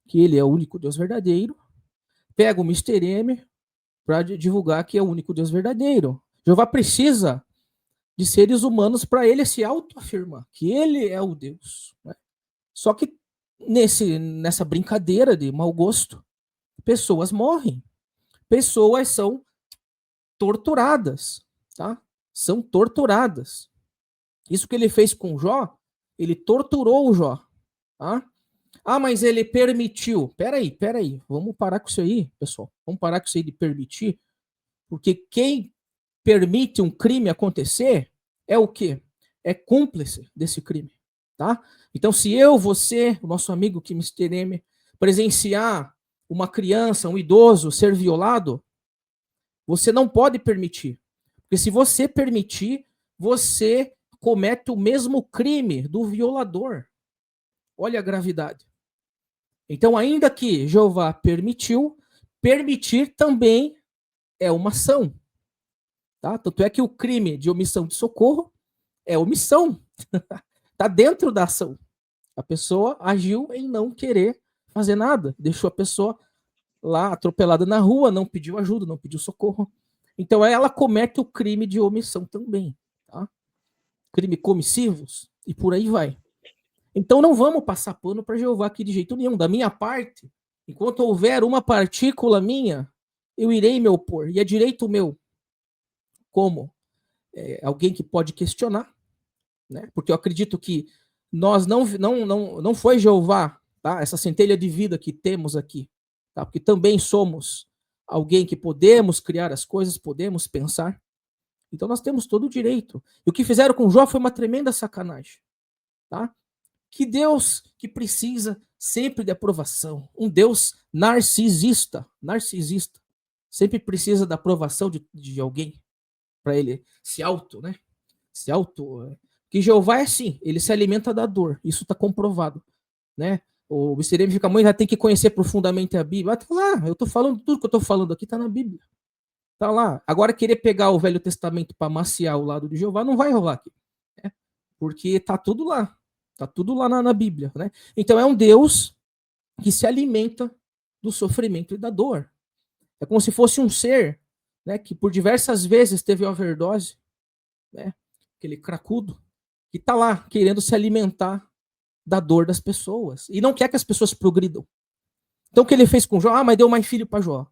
que ele é o único Deus verdadeiro, pega o Mr. M para divulgar que é o único Deus verdadeiro. Jeová precisa de seres humanos para ele se autoafirmar que ele é o Deus, né? Só que nessa brincadeira de mau gosto, pessoas morrem, pessoas são torturadas, tá? São torturadas. Isso que ele fez com Jó, ele torturou o Jó, tá? Ah, mas ele permitiu. Peraí, vamos parar com isso aí, pessoal. Vamos parar com isso aí de permitir, porque quem permite um crime acontecer é o quê? É cúmplice desse crime, tá? Então, se eu, você, o nosso amigo que Mr. M, presenciar uma criança, um idoso ser violado, você não pode permitir. Porque se você permitir, você comete o mesmo crime do violador. Olha a gravidade. Então, ainda que Jeová permitiu, permitir também é uma ação. Tá? Tanto é que o crime de omissão de socorro é omissão. Está dentro da ação. A pessoa agiu em não querer fazer nada. Deixou a pessoa lá atropelada na rua, não pediu ajuda, não pediu socorro. Então ela comete o crime de omissão também. Tá? Crime comissivos e por aí vai. Então não vamos passar pano para Jeová aqui de jeito nenhum. Da minha parte, enquanto houver uma partícula minha, eu irei me opor. E é direito meu, como alguém que pode questionar, né? Porque eu acredito que nós não foi Jeová, tá? Essa centelha de vida que temos aqui, tá? Porque também somos alguém que podemos criar as coisas, podemos pensar. Então nós temos todo o direito. E o que fizeram com Jó foi uma tremenda sacanagem, tá? Que Deus que precisa sempre de aprovação, um Deus narcisista, sempre precisa da aprovação de alguém para ele se auto, né? Se auto. Que Jeová é assim, ele se alimenta da dor, isso está comprovado, né? O Mr. M fica muito, tem que conhecer profundamente a Bíblia. Tá lá, eu estou falando, tudo que eu estou falando aqui está na Bíblia. Tá lá. Agora, querer pegar o Velho Testamento para maciar o lado de Jeová não vai rolar aqui, né? Porque tá tudo lá. Tá tudo lá na Bíblia, né? Então é um Deus que se alimenta do sofrimento e da dor. É como se fosse um ser, né, que por diversas vezes teve overdose, né? Aquele cracudo que tá lá querendo se alimentar da dor das pessoas e não quer que as pessoas progridam. Então o que ele fez com Jó? Ah, mas deu mais filho para Jó.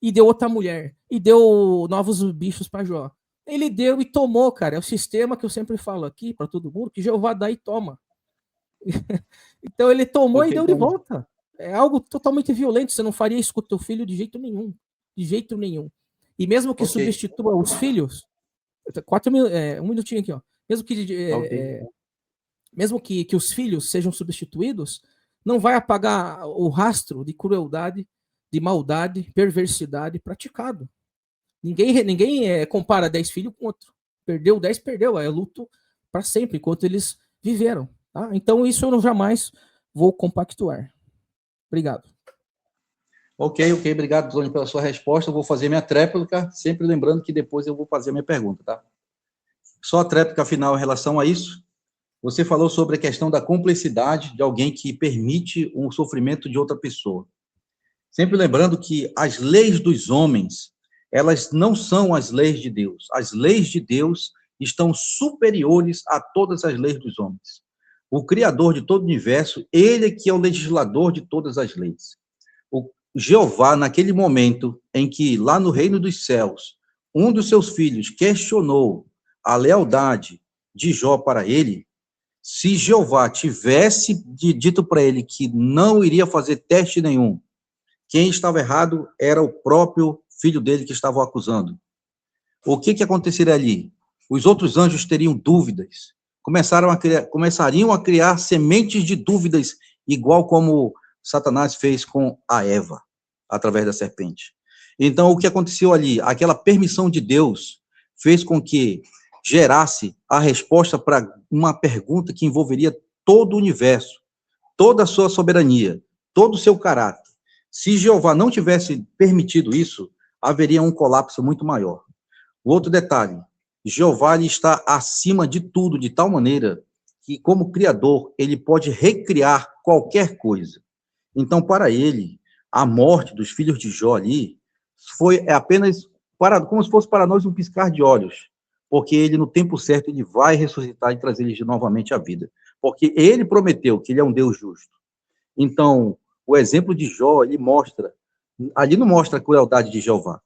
E deu outra mulher. E deu novos bichos para Jó. Ele deu e tomou, cara. É o sistema que eu sempre falo aqui para todo mundo, que Jeová dá e toma. Então ele tomou e deu de volta. É algo totalmente violento. Você não faria isso com o teu filho de jeito nenhum. De jeito nenhum. E mesmo que substitua os filhos, 1 minutinho aqui, ó. Mesmo que os filhos sejam substituídos, não vai apagar o rastro de crueldade, de maldade, perversidade praticado. Ninguém compara 10 filhos com outro. Perdeu 10, perdeu. É luto para sempre, enquanto eles viveram. Tá? Então isso eu não jamais vou compactuar. Obrigado. Ok, obrigado, Tony, pela sua resposta. Eu vou fazer minha tréplica, sempre lembrando que depois eu vou fazer a minha pergunta, tá? Só a tréplica final em relação a isso. Você falou sobre a questão da cumplicidade de alguém que permite um sofrimento de outra pessoa. Sempre lembrando que as leis dos homens, elas não são as leis de Deus. As leis de Deus estão superiores a todas as leis dos homens. O Criador de todo o universo, ele que é o legislador de todas as leis. Jeová, naquele momento em que, lá no reino dos céus, um dos seus filhos questionou a lealdade de Jó para ele, se Jeová tivesse dito para ele que não iria fazer teste nenhum, quem estava errado era o próprio filho dele que estava o acusando. O que aconteceria ali? Os outros anjos teriam dúvidas, começariam a criar sementes de dúvidas, igual como Satanás fez com a Eva, através da serpente. Então, o que aconteceu ali? Aquela permissão de Deus fez com que gerasse a resposta para uma pergunta que envolveria todo o universo, toda a sua soberania, todo o seu caráter. Se Jeová não tivesse permitido isso, haveria um colapso muito maior. O outro detalhe, Jeová ele está acima de tudo, de tal maneira que, como Criador, ele pode recriar qualquer coisa. Então, para ele, a morte dos filhos de Jó ali foi apenas como se fosse para nós um piscar de olhos, porque ele, no tempo certo, ele vai ressuscitar e trazer eles novamente à vida, porque ele prometeu que ele é um Deus justo. Então, o exemplo de Jó, ele mostra, ali não mostra a crueldade de Jeová,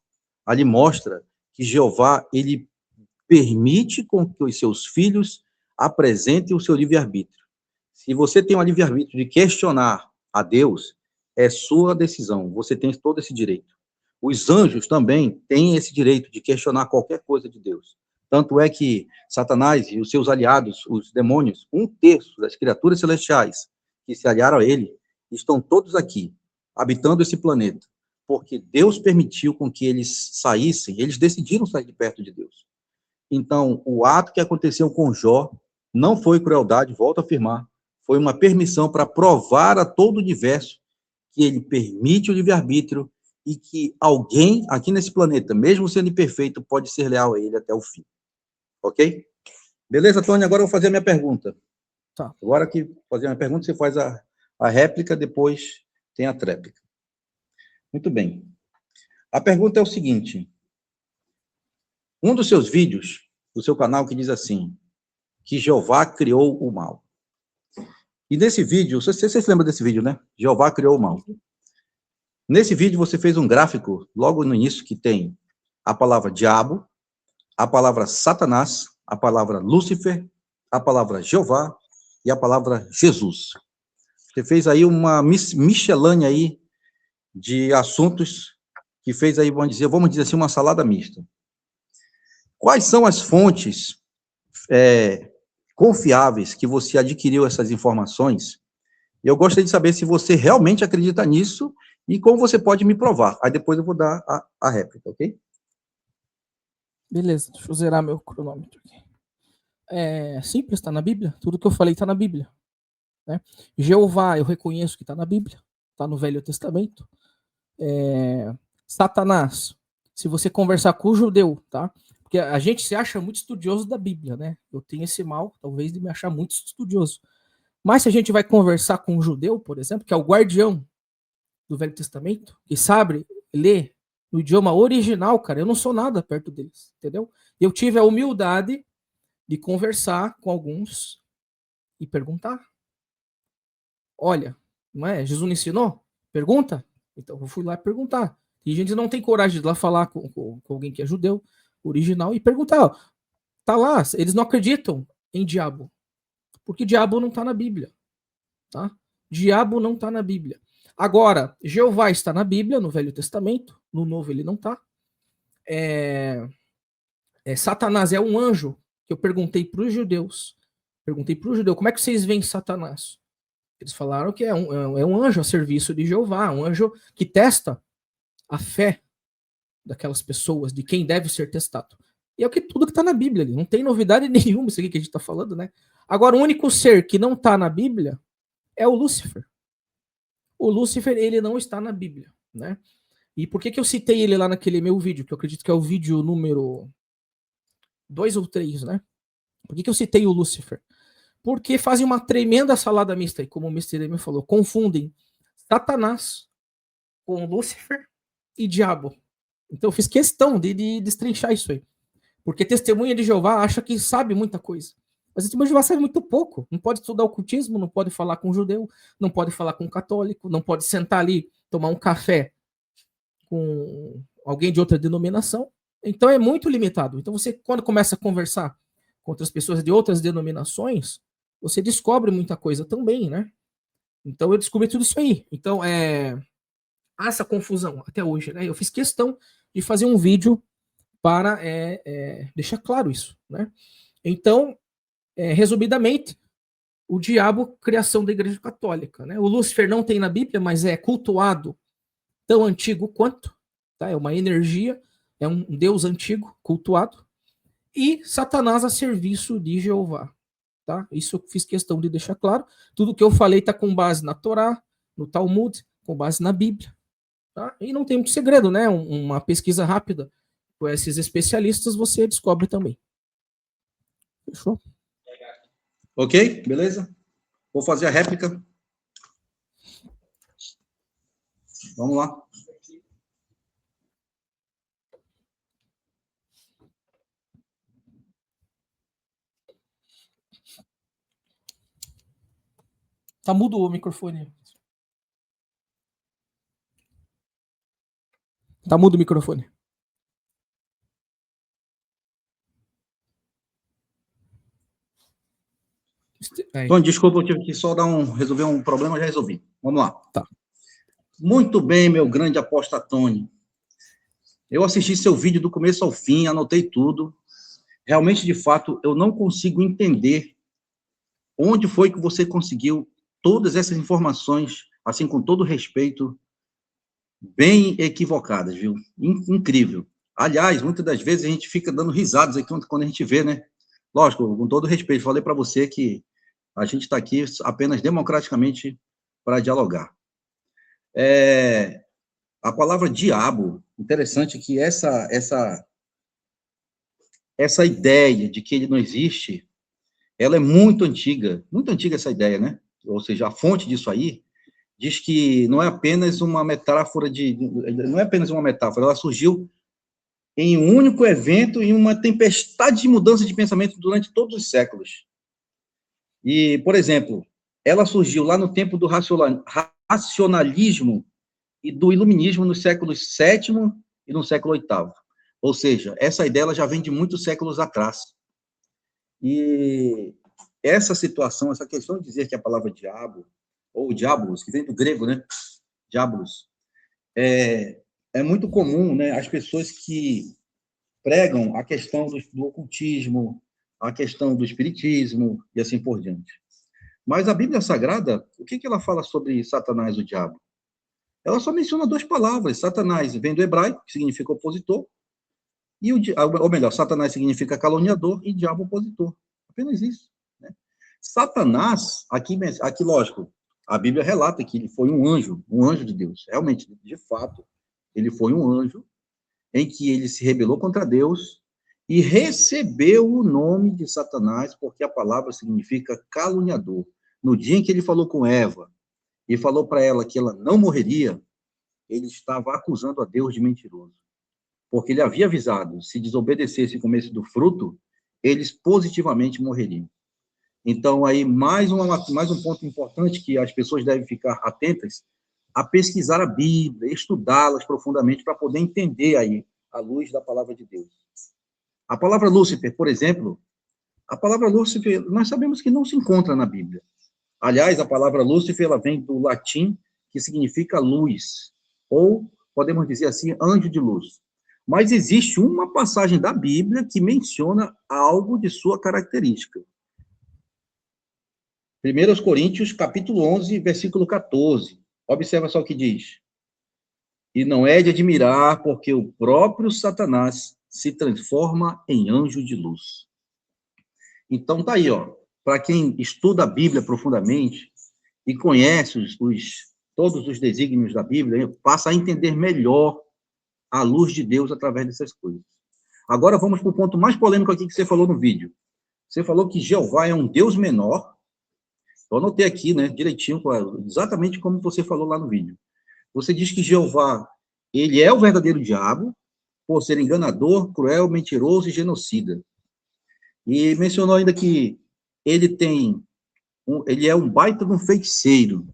ali mostra que Jeová, ele permite com que os seus filhos apresentem o seu livre-arbítrio. Se você tem o livre-arbítrio de questionar a Deus, é sua decisão, você tem todo esse direito. Os anjos também têm esse direito de questionar qualquer coisa de Deus. Tanto é que Satanás e os seus aliados, os demônios, 1/3 das criaturas celestiais que se aliaram a ele, estão todos aqui, habitando esse planeta, porque Deus permitiu com que eles saíssem, eles decidiram sair de perto de Deus. Então, o ato que aconteceu com Jó não foi crueldade, volto a afirmar, foi uma permissão para provar a todo o universo que ele permite o livre-arbítrio e que alguém aqui nesse planeta, mesmo sendo imperfeito, pode ser leal a ele até o fim. Ok? Beleza, Tony? Agora eu vou fazer a minha pergunta. Tá. Agora que fazer a minha pergunta, você faz a réplica, depois tem a tréplica. Muito bem. A pergunta é o seguinte. Um dos seus vídeos, do seu canal, que diz assim, que Jeová criou o mal. E nesse vídeo, você se lembra desse vídeo, né? Jeová criou o mal. Nesse vídeo, você fez um gráfico, logo no início, que tem a palavra diabo, a palavra Satanás, a palavra Lúcifer, a palavra Jeová e a palavra Jesus. Você fez aí uma miscelânea aí de assuntos que fez aí, vamos dizer assim, uma salada mista. Quais são as fontes confiáveis que você adquiriu essas informações? Eu gostaria de saber se você realmente acredita nisso e como você pode me provar. Aí depois eu vou dar a réplica, ok? Beleza, deixa eu zerar meu cronômetro aqui. É simples, está na Bíblia. Tudo que eu falei está na Bíblia. Né? Jeová, eu reconheço que está na Bíblia. Está no Velho Testamento. Satanás, se você conversar com o judeu, tá? Porque a gente se acha muito estudioso da Bíblia, né? Eu tenho esse mal, talvez, de me achar muito estudioso. Mas se a gente vai conversar com um judeu, por exemplo, que é o guardião do Velho Testamento, que sabe ler no idioma original, cara, eu não sou nada perto deles, entendeu? Eu tive a humildade de conversar com alguns e perguntar. Olha, não é? Jesus não ensinou? Pergunta? Então eu fui lá perguntar. E a gente não tem coragem de ir lá falar com alguém que é judeu, original, e perguntar. Ó, tá lá, eles não acreditam em diabo. Porque diabo não está na Bíblia. Tá? Diabo não está na Bíblia. Agora, Jeová está na Bíblia, no Velho Testamento. No Novo ele não está. Satanás é um anjo que eu perguntei para os judeus. Perguntei para o judeu, como é que vocês veem Satanás? Eles falaram que é um anjo a serviço de Jeová, um anjo que testa a fé daquelas pessoas, de quem deve ser testado. E é tudo que está na Bíblia ali. Não tem novidade nenhuma isso aqui que a gente está falando, né? Agora, o único ser que não está na Bíblia é o Lúcifer. O Lúcifer, ele não está na Bíblia, né? E por que eu citei ele lá naquele meu vídeo, que eu acredito que é o vídeo número 2 ou 3, né? Por que eu citei o Lúcifer? Porque fazem uma tremenda salada mista, e como o Mr. M falou, confundem Satanás com Lúcifer e diabo. Então eu fiz questão de destrinchar isso aí. Porque testemunha de Jeová acha que sabe muita coisa. Mas testemunha de Jeová sabe muito pouco. Não pode estudar ocultismo, não pode falar com um judeu, não pode falar com um católico, não pode sentar ali, tomar um café com alguém de outra denominação. Então, é muito limitado. Então, você, quando começa a conversar com outras pessoas de outras denominações, você descobre muita coisa também, né? Então, eu descobri tudo isso aí. Então, há essa confusão até hoje, né? Eu fiz questão de fazer um vídeo para deixar claro isso, né? Então, resumidamente, o diabo, criação da Igreja Católica, né? O Lúcifer não tem na Bíblia, mas é cultuado tão antigo quanto, tá? É uma energia, é um Deus antigo, cultuado, e Satanás a serviço de Jeová, tá? Isso eu fiz questão de deixar claro. Tudo que eu falei está com base na Torá, no Talmud, com base na Bíblia, tá? E não tem muito segredo, né? Uma pesquisa rápida com esses especialistas você descobre também. Fechou? Ok? Beleza? Vou fazer a réplica. Vamos lá. Tá mudo o microfone. Tá mudo o microfone. Tony, desculpa, eu tive que só resolver um problema, já resolvi. Vamos lá. Tá. Muito bem, meu grande apóstolo Tony. Eu assisti seu vídeo do começo ao fim, anotei tudo. Realmente, de fato, eu não consigo entender onde foi que você conseguiu todas essas informações, assim, com todo respeito, bem equivocadas, viu? Incrível. Aliás, muitas das vezes a gente fica dando risadas aqui quando a gente vê, né? Lógico, com todo respeito, falei para você que a gente está aqui apenas democraticamente para dialogar. A palavra diabo, interessante que essa ideia de que ele não existe, ela é muito antiga essa ideia, né? Ou seja, a fonte disso aí diz que não é apenas uma metáfora não é apenas uma metáfora, ela surgiu em um único evento, em uma tempestade de mudança de pensamento durante todos os séculos. E, por exemplo, ela surgiu lá no tempo do racionalismo e do iluminismo nos séculos VII e no século VIII. Ou seja, essa ideia ela já vem de muitos séculos atrás. E essa situação, essa questão de dizer que a palavra diabo, ou diabolos, que vem do grego, né? Diabolos, é muito comum, né? As pessoas que pregam a questão do ocultismo, a questão do espiritismo e assim por diante. Mas a Bíblia Sagrada, o que ela fala sobre Satanás, o diabo? Ela só menciona duas palavras. Satanás vem do hebraico, que significa opositor, e ou melhor, Satanás significa caluniador e diabo opositor. Apenas isso. Né? Satanás, aqui, lógico, a Bíblia relata que ele foi um anjo de Deus. Realmente, de fato, ele foi um anjo em que ele se rebelou contra Deus e recebeu o nome de Satanás, porque a palavra significa caluniador. No dia em que ele falou com Eva e falou para ela que ela não morreria, ele estava acusando a Deus de mentiroso. Porque ele havia avisado, se desobedecesse e comesse do fruto, eles positivamente morreriam. Então, aí, mais um ponto importante que as pessoas devem ficar atentas a pesquisar a Bíblia, estudá-las profundamente para poder entender aí a luz da palavra de Deus. A palavra Lúcifer, por exemplo, a palavra Lúcifer, nós sabemos que não se encontra na Bíblia. Aliás, a palavra Lúcifer, ela vem do latim, que significa luz, ou, podemos dizer assim, anjo de luz. Mas existe uma passagem da Bíblia que menciona algo de sua característica. 1 Coríntios, capítulo 11, versículo 14. Observa só o que diz. E não é de admirar, porque o próprio Satanás se transforma em anjo de luz. Então, tá aí, ó. Para quem estuda a Bíblia profundamente e conhece todos os desígnios da Bíblia, passa a entender melhor a luz de Deus através dessas coisas. Agora vamos para o ponto mais polêmico aqui que você falou no vídeo. Você falou que Jeová é um Deus menor. Eu anotei aqui, né, direitinho, exatamente como você falou lá no vídeo. Você diz que Jeová, ele é o verdadeiro diabo, por ser enganador, cruel, mentiroso e genocida. E mencionou ainda que ele é um baita de um feiticeiro.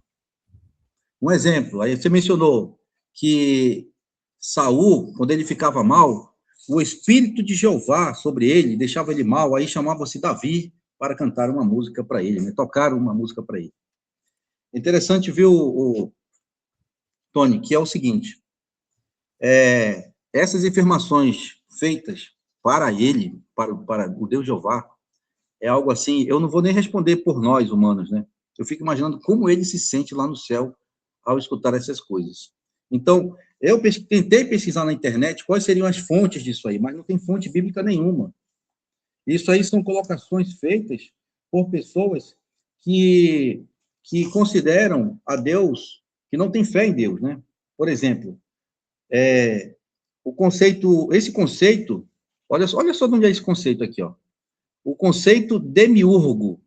Um exemplo, aí você mencionou que Saul, quando ele ficava mal, o Espírito de Jeová sobre ele, deixava ele mal, aí chamava-se Davi para cantar uma música para ele, né? Tocar uma música para ele. Interessante ver Tony, que é o seguinte, essas afirmações feitas para ele, para o Deus Jeová, é algo assim, eu não vou nem responder por nós, humanos, né? Eu fico imaginando como ele se sente lá no céu ao escutar essas coisas. Então, eu tentei pesquisar na internet quais seriam as fontes disso aí, mas não tem fonte bíblica nenhuma. Isso aí são colocações feitas por pessoas que consideram a Deus, que não tem fé em Deus, né? Por exemplo, esse conceito, olha só de onde é esse conceito aqui, ó. O conceito demiurgo.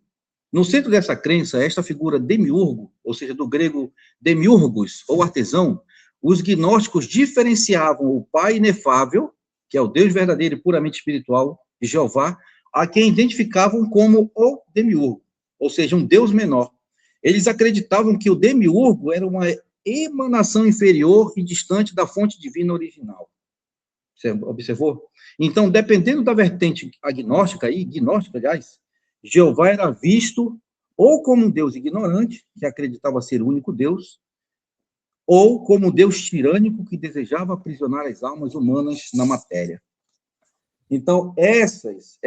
No centro dessa crença, esta figura demiurgo, ou seja, do grego demiurgos, ou artesão, os gnósticos diferenciavam o Pai inefável, que é o Deus verdadeiro e puramente espiritual, de Jeová, a quem identificavam como o demiurgo, ou seja, um Deus menor. Eles acreditavam que o demiurgo era uma emanação inferior e distante da fonte divina original. Você observou? Então, dependendo da vertente agnóstica, aliás, Jeová era visto ou como um Deus ignorante, que acreditava ser o único Deus, ou como um Deus tirânico que desejava aprisionar as almas humanas na matéria. Então, essas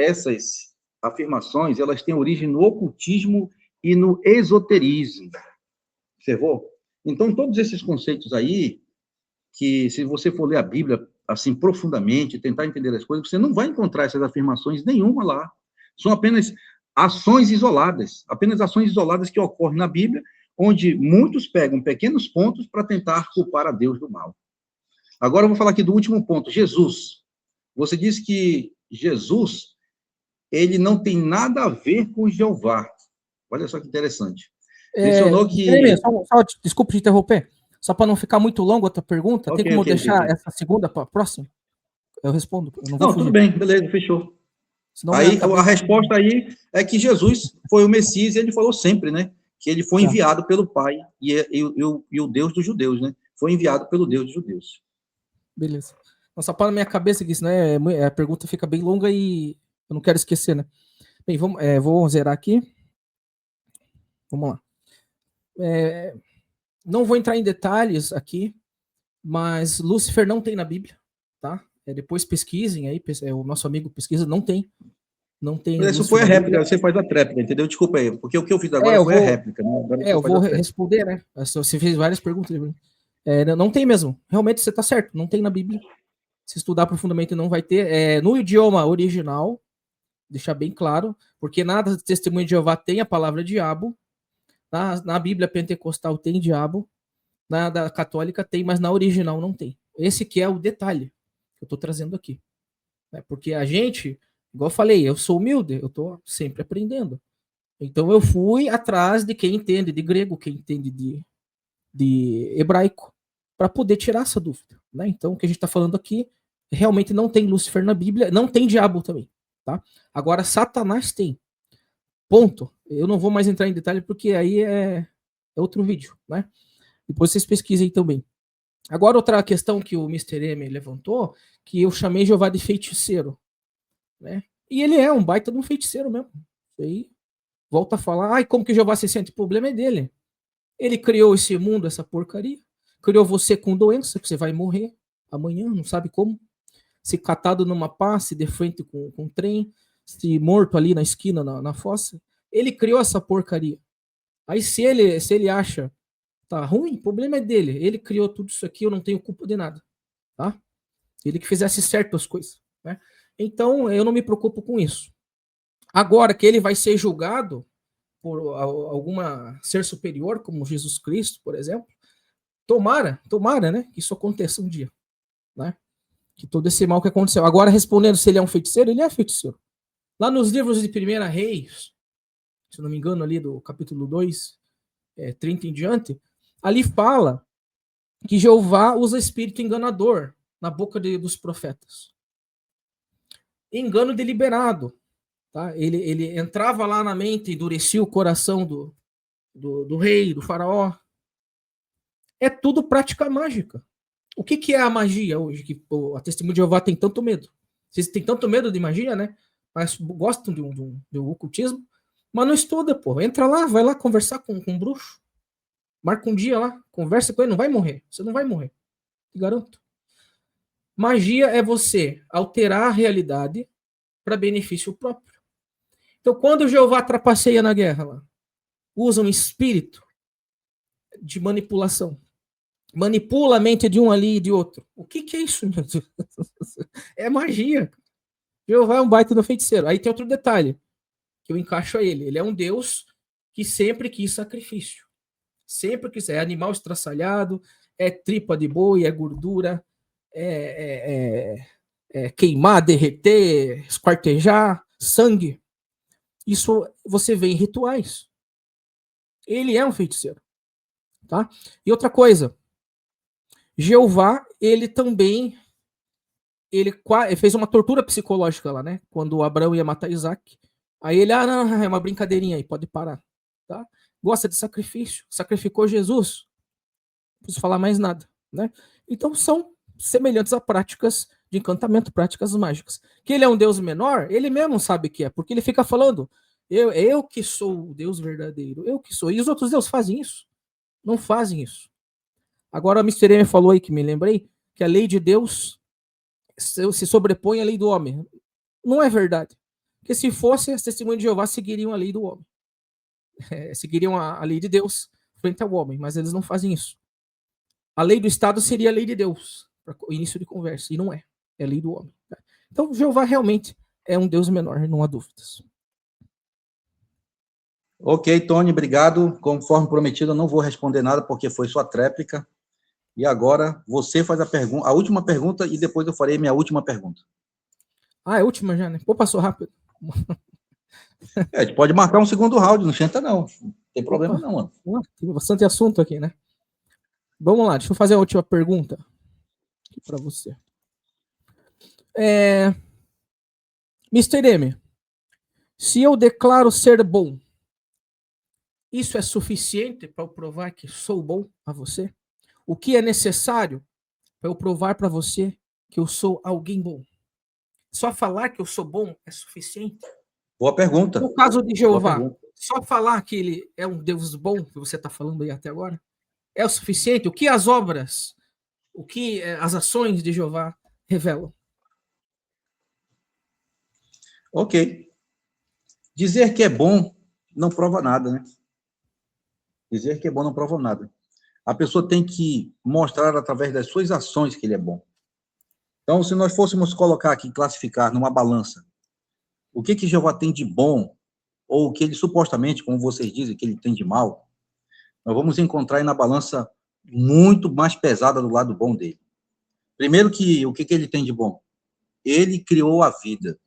afirmações, elas têm origem no ocultismo e no esoterismo. Observou? Então, todos esses conceitos aí, que se você for ler a Bíblia assim profundamente, tentar entender as coisas, você não vai encontrar essas afirmações nenhuma lá. São apenas ações isoladas que ocorrem na Bíblia, onde muitos pegam pequenos pontos para tentar culpar a Deus do mal. Agora eu vou falar aqui do último ponto, Jesus. Você disse que Jesus, ele não tem nada a ver com Jeová. Olha só que interessante. Mencionou que... Desculpe te interromper. Só para não ficar muito longo a tua pergunta, tem como deixar essa segunda para a próxima? Eu respondo. Eu não, tudo bem, beleza, fechou. Senão aí a resposta aí é que Jesus foi o Messias e ele falou sempre, né? Que ele foi enviado pelo Pai e o Deus dos judeus, né? Foi enviado pelo Deus dos judeus. Beleza. Não, só para na minha cabeça que isso, né? A pergunta fica bem longa e eu não quero esquecer, né? Bem, vou zerar aqui. Vamos lá. Não vou entrar em detalhes aqui, mas Lúcifer não tem na Bíblia, tá? Depois pesquisem aí, o nosso amigo pesquisa, não tem. Não tem. Mas isso foi a réplica, você faz a tréplica, entendeu? Desculpa aí, porque o que eu fiz agora foi a réplica. Né? Agora eu vou responder, né? Você fez várias perguntas. Não tem mesmo. Realmente você está certo, não tem na Bíblia. Se estudar profundamente não vai ter. No idioma original, deixar bem claro, porque nada do Testemunho de Jeová tem a palavra diabo. Na Bíblia pentecostal tem diabo. Na da católica tem, mas na original não tem. Esse que é o detalhe que eu estou trazendo aqui. Porque a gente, igual eu falei, eu sou humilde, eu estou sempre aprendendo. Então eu fui atrás de quem entende de grego, quem entende de hebraico, para poder tirar essa dúvida. Né? Então o que a gente está falando aqui, realmente não tem Lúcifer na Bíblia, não tem diabo também. Tá? Agora Satanás tem. Ponto. Eu não vou mais entrar em detalhe porque aí é outro vídeo. Né? Depois vocês pesquisem também. Agora outra questão que o Mr. M levantou, que eu chamei Jeová de feiticeiro. Né? E ele é um baita de um feiticeiro mesmo. Isso aí, volta a falar, como que Jeová se sente? O problema é dele. Ele criou esse mundo, essa porcaria. Criou você com doença, que você vai morrer amanhã, não sabe como. Se catado numa pá, se de frente com um trem, se morto ali na esquina, na fossa. Ele criou essa porcaria. Aí se ele acha tá ruim, o problema é dele. Ele criou tudo isso aqui, eu não tenho culpa de nada. Tá? Ele que fizesse certo as coisas. Né? Então, eu não me preocupo com isso. Agora que ele vai ser julgado por alguma ser superior, como Jesus Cristo, por exemplo, tomara, né, que isso aconteça um dia. Né? Que todo esse mal que aconteceu. Agora, respondendo se ele é um feiticeiro, ele é feiticeiro. Lá nos livros de 1 Reis, se não me engano, ali do capítulo 2, 30 em diante, ali fala que Jeová usa espírito enganador na boca dos profetas. Engano deliberado. Tá? Ele entrava lá na mente, endurecia o coração do rei, do faraó. É tudo prática mágica. O que é a magia hoje? Que pô, a Testemunha de Jeová tem tanto medo. Vocês têm tanto medo de magia, né? Mas gostam de um ocultismo. Mas não estuda, pô. Entra lá, vai lá conversar com um bruxo. Marca um dia lá, conversa com ele, não vai morrer. Você não vai morrer. Te garanto. Magia é você alterar a realidade para benefício próprio. Então, quando o Jeová trapaceia na guerra lá, usa um espírito de manipulação, manipula a mente de um ali e de outro. O que é isso, meu Deus? É magia. Jeová é um baita do feiticeiro. Aí tem outro detalhe que eu encaixo a ele. Ele é um Deus que sempre quis sacrifício. Sempre quis. É animal estraçalhado, é tripa de boi, é gordura, é queimar, derreter, esquartejar, sangue. Isso você vê em rituais. Ele é um feiticeiro. Tá? E outra coisa, Jeová, ele também ele fez uma tortura psicológica lá, né? Quando Abraão ia matar Isaac. Aí ele, não, é uma brincadeirinha aí, pode parar. Tá? Gosta de sacrifício, sacrificou Jesus. Não preciso falar mais nada, né? Então são semelhantes a práticas de encantamento, práticas mágicas. Que ele é um Deus menor, ele mesmo sabe que é, porque ele fica falando, eu que sou o Deus verdadeiro, eu que sou. E os outros deuses fazem isso? Não fazem isso. Agora, a Mr. M falou aí, que me lembrei, que a lei de Deus se sobrepõe à lei do homem. Não é verdade. Porque se fosse, as testemunhas de Jeová seguiriam a lei do homem. Seguiriam a lei de Deus frente ao homem, mas eles não fazem isso. A lei do Estado seria a lei de Deus, para o início de conversa, e não é. É a lei do homem. Então, Jeová realmente é um Deus menor, não há dúvidas. Ok, Tony, obrigado. Conforme prometido, eu não vou responder nada, porque foi sua tréplica. E agora, você faz a última pergunta, e depois eu farei minha última pergunta. É a última já, né? Pô, passou rápido. A gente pode marcar um segundo round, não esquenta não. Não tem problema não, mano. Tem bastante assunto aqui, né? Vamos lá, deixa eu fazer a última pergunta aqui para você. Mr. M, se eu declaro ser bom, isso é suficiente para eu provar que sou bom a você? O que é necessário para eu provar para você que eu sou alguém bom? Só falar que eu sou bom é suficiente? Boa pergunta. No caso de Jeová, só falar que ele é um Deus bom, que você está falando aí até agora, é o suficiente? O que as obras, o que as ações de Jeová revelam? Ok. Dizer que é bom não prova nada, né? Dizer que é bom não prova nada. A pessoa tem que mostrar através das suas ações que ele é bom. Então, se nós fôssemos colocar aqui, classificar numa balança, o que Jeová tem de bom, ou o que ele supostamente, como vocês dizem, que ele tem de mal, nós vamos encontrar aí na balança muito mais pesada do lado bom dele. Primeiro que, o que ele tem de bom? Ele criou a vida.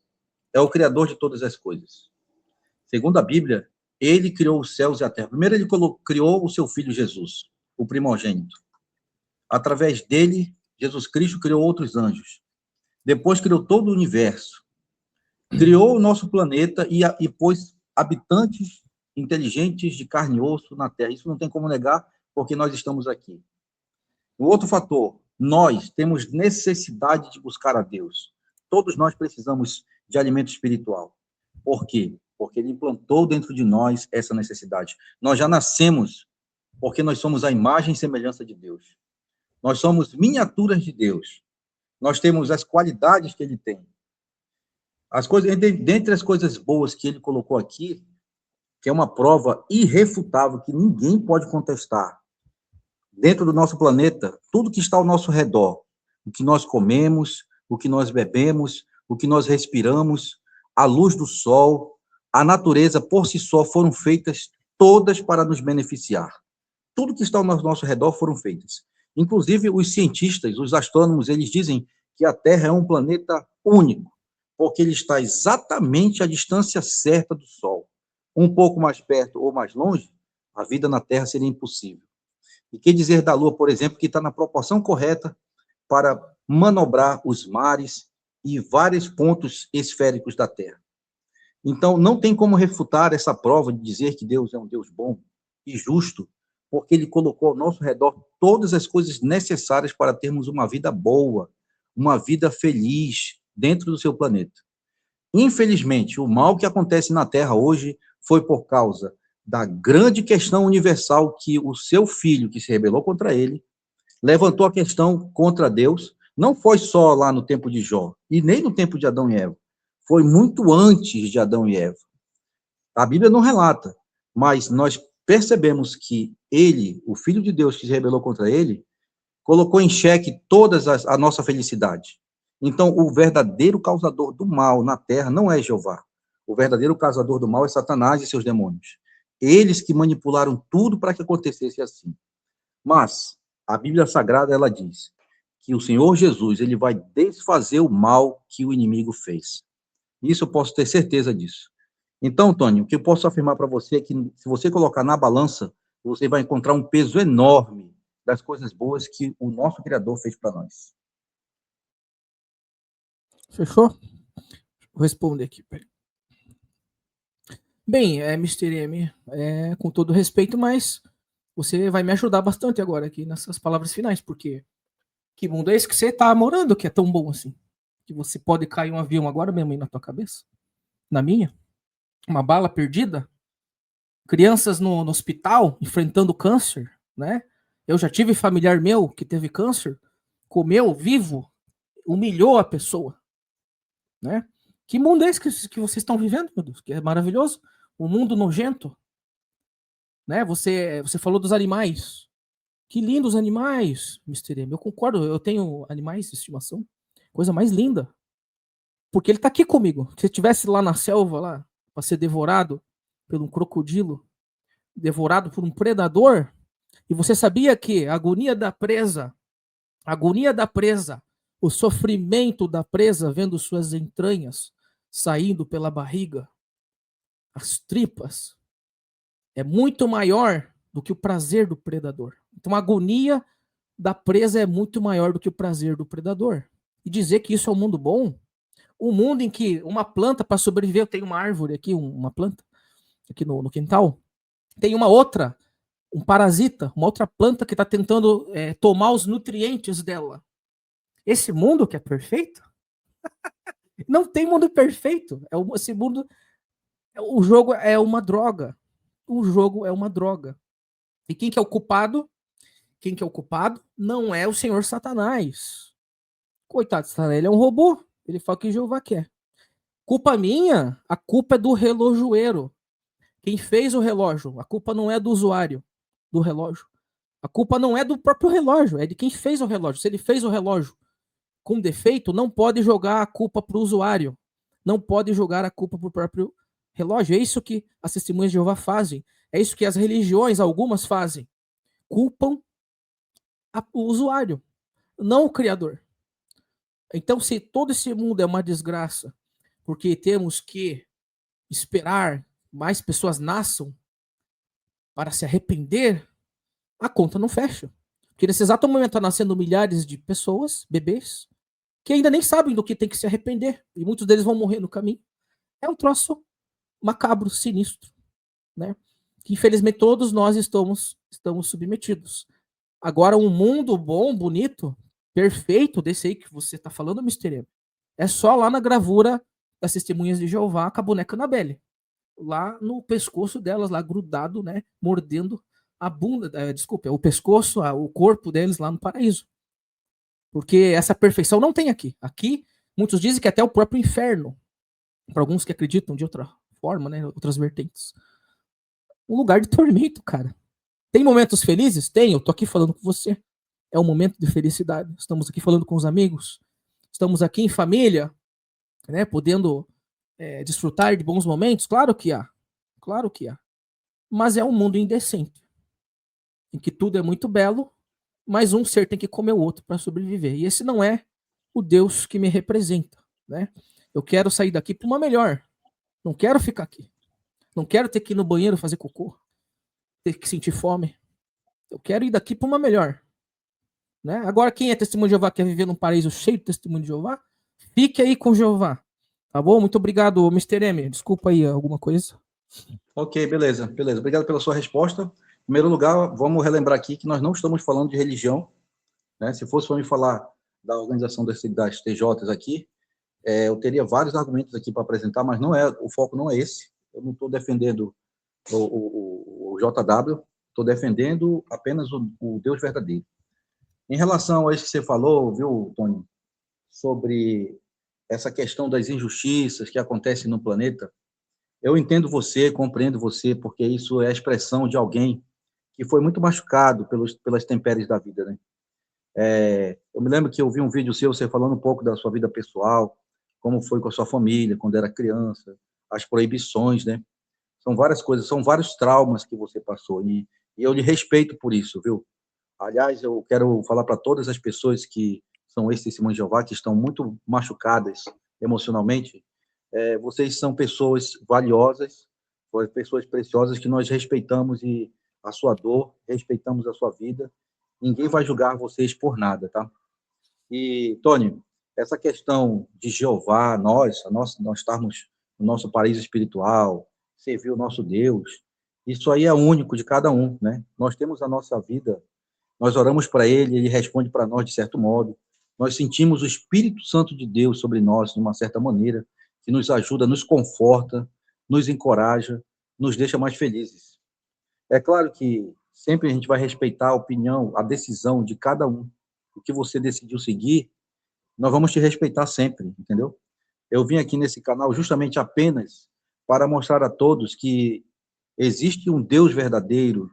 É o criador de todas as coisas. Segundo a Bíblia, ele criou os céus e a terra. Primeiro ele criou o seu filho Jesus, o primogênito. Através dele, Jesus Cristo criou outros anjos. Depois criou todo o universo. Criou o nosso planeta e pôs habitantes inteligentes de carne e osso na Terra. Isso não tem como negar, porque nós estamos aqui. O outro fator, nós temos necessidade de buscar a Deus. Todos nós precisamos de alimento espiritual. Por quê? Porque ele implantou dentro de nós essa necessidade. Nós já nascemos porque nós somos a imagem e semelhança de Deus. Nós somos miniaturas de Deus. Nós temos as qualidades que ele tem. As coisas, dentre as coisas boas que ele colocou aqui, que é uma prova irrefutável que ninguém pode contestar. Dentro do nosso planeta, tudo que está ao nosso redor, o que nós comemos, o que nós bebemos, o que nós respiramos, a luz do sol, a natureza por si só foram feitas todas para nos beneficiar. Tudo que está ao nosso redor foram feitas. Inclusive, os cientistas, os astrônomos, eles dizem que a Terra é um planeta único, porque ele está exatamente à distância certa do Sol. Um pouco mais perto ou mais longe, a vida na Terra seria impossível. E que dizer da Lua, por exemplo, que está na proporção correta para manobrar os mares e vários pontos esféricos da Terra. Então, não tem como refutar essa prova de dizer que Deus é um Deus bom e justo, porque ele colocou ao nosso redor todas as coisas necessárias para termos uma vida boa, uma vida feliz dentro do seu planeta. Infelizmente, o mal que acontece na Terra hoje foi por causa da grande questão universal que o seu filho, que se rebelou contra ele, levantou a questão contra Deus. Não foi só lá no tempo de Jó, e nem no tempo de Adão e Eva. Foi muito antes de Adão e Eva. A Bíblia não relata, mas nós percebemos que ele, o Filho de Deus que se rebelou contra ele, colocou em xeque toda a nossa felicidade. Então, o verdadeiro causador do mal na terra não é Jeová. O verdadeiro causador do mal é Satanás e seus demônios. Eles que manipularam tudo para que acontecesse assim. Mas a Bíblia Sagrada, ela diz que o Senhor Jesus, ele vai desfazer o mal que o inimigo fez. Isso eu posso ter certeza disso. Então, Tony, o que eu posso afirmar para você é que se você colocar na balança, você vai encontrar um peso enorme das coisas boas que o nosso Criador fez para nós. Fechou? Vou responder aqui. Bem, Mr. M, com todo respeito, mas você vai me ajudar bastante agora aqui nessas palavras finais, porque que mundo é esse que você está morando que é tão bom assim? Que você pode cair um avião agora mesmo aí na tua cabeça? Na minha? Uma bala perdida? Crianças no hospital enfrentando câncer, né? Eu já tive familiar meu que teve câncer, comeu vivo, humilhou a pessoa, né? Que mundo é esse que vocês estão vivendo, meu Deus? Que é maravilhoso. Um mundo nojento, né? Você falou dos animais. Que lindos animais, Mr. M. Eu concordo, eu tenho animais de estimação. Coisa mais linda. Porque ele tá aqui comigo. Se estivesse lá na selva, lá, para ser devorado por um crocodilo, devorado por um predador, e você sabia que a agonia da presa, o sofrimento da presa vendo suas entranhas saindo pela barriga, as tripas, é muito maior do que o prazer do predador. Então a agonia da presa é muito maior do que o prazer do predador. E dizer que isso é um mundo bom, um mundo em que uma planta para sobreviver, eu tenho uma árvore aqui, uma planta aqui no quintal, tem uma outra, um parasita, uma outra planta que está tentando tomar os nutrientes dela. Esse mundo que é perfeito? Não tem mundo perfeito. Esse mundo, o jogo é uma droga. O jogo é uma droga. E quem que é o culpado? Quem que é o culpado? Não é o senhor Satanás. Coitado, Satanás, ele é um robô. Ele fala o que Jeová quer. Culpa minha? A culpa é do relojoeiro. Quem fez o relógio? A culpa não é do usuário do relógio. A culpa não é do próprio relógio, é de quem fez o relógio. Se ele fez o relógio com defeito, não pode jogar a culpa para o usuário. Não pode jogar a culpa para o próprio relógio. É isso que as testemunhas de Jeová fazem. É isso que as religiões, algumas, fazem. Culpam o usuário, não o Criador. Então, se todo esse mundo é uma desgraça, porque temos que esperar mais pessoas nasçam para se arrepender, a conta não fecha. Porque nesse exato momento está nascendo milhares de pessoas, bebês, que ainda nem sabem do que tem que se arrepender. E muitos deles vão morrer no caminho. É um troço macabro, sinistro, né? Que infelizmente todos nós estamos submetidos. Agora, um mundo bom, bonito, perfeito, desse aí que você está falando, Mr. M, é só lá na gravura das Testemunhas de Jeová com a boneca Annabelle. Lá no pescoço delas, lá grudado, né? Mordendo a bunda, o pescoço, o corpo deles lá no paraíso. Porque essa perfeição não tem aqui. Aqui, muitos dizem que até o próprio inferno, para alguns que acreditam de outra forma, né? Outras vertentes. Um lugar de tormento, cara. Tem momentos felizes? Tem, eu tô aqui falando com você. É um momento de felicidade. Estamos aqui falando com os amigos. Estamos aqui em família, né? Podendo desfrutar de bons momentos. Claro que há. Claro que há. Mas é um mundo indecente. Em que tudo é muito belo, mas um ser tem que comer o outro para sobreviver. E esse não é o Deus que me representa, né? Eu quero sair daqui para uma melhor. Não quero ficar aqui. Não quero ter que ir no banheiro fazer cocô. Ter que sentir fome. Eu quero ir daqui para uma melhor. Né? Agora, quem é testemunho de Jeová, quer viver num paraíso cheio de testemunho de Jeová, fique aí com Jeová. Tá bom? Muito obrigado, Mr. M. Desculpa aí alguma coisa. Ok, beleza. Obrigado pela sua resposta. Em primeiro lugar, vamos relembrar aqui que nós não estamos falando de religião, né? Se fosse para me falar da organização das TJs aqui, eu teria vários argumentos aqui para apresentar, mas o foco não é esse. Eu não estou defendendo o JW, estou defendendo apenas o Deus verdadeiro. Em relação a isso que você falou, viu, Tony, sobre essa questão das injustiças que acontecem no planeta, eu entendo você, compreendo você, porque isso é a expressão de alguém que foi muito machucado pelas intempéries da vida, né? Eu me lembro que eu vi um vídeo seu, você falando um pouco da sua vida pessoal, como foi com a sua família, quando era criança, as proibições, né? São várias coisas, são vários traumas que você passou, e eu lhe respeito por isso, viu? Aliás, eu quero falar para todas as pessoas que são testemunhas de Jeová, que estão muito machucadas emocionalmente, vocês são pessoas valiosas, pessoas preciosas que nós respeitamos e a sua dor, respeitamos a sua vida. Ninguém vai julgar vocês por nada, tá? E, Tony, essa questão de Jeová, nós estarmos no nosso paraíso espiritual, servir o nosso Deus, isso aí é único de cada um, né? Nós temos a nossa vida, nós oramos para Ele, Ele responde para nós de certo modo, nós sentimos o Espírito Santo de Deus sobre nós de uma certa maneira, que nos ajuda, nos conforta, nos encoraja, nos deixa mais felizes. É claro que sempre a gente vai respeitar a opinião, a decisão de cada um. O que você decidiu seguir, nós vamos te respeitar sempre, entendeu? Eu vim aqui nesse canal justamente apenas para mostrar a todos que existe um Deus verdadeiro,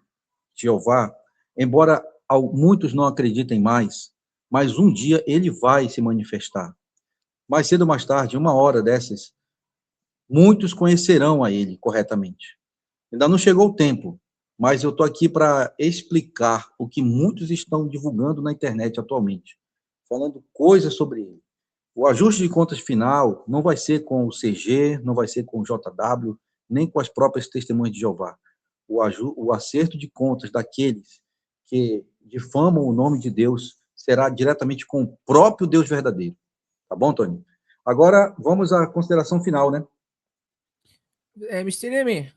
Jeová, embora muitos não acreditem mais, mas um dia ele vai se manifestar. Mais cedo ou mais tarde, uma hora dessas, muitos conhecerão a ele corretamente. Ainda não chegou o tempo, mas eu estou aqui para explicar o que muitos estão divulgando na internet atualmente, falando coisas sobre ele. O ajuste de contas final não vai ser com o CG, não vai ser com o JW, nem com as próprias testemunhas de Jeová. O acerto de contas daqueles que difamam o nome de Deus será diretamente com o próprio Deus verdadeiro. Tá bom, Tony? Agora, vamos à consideração final, né? Mr. M,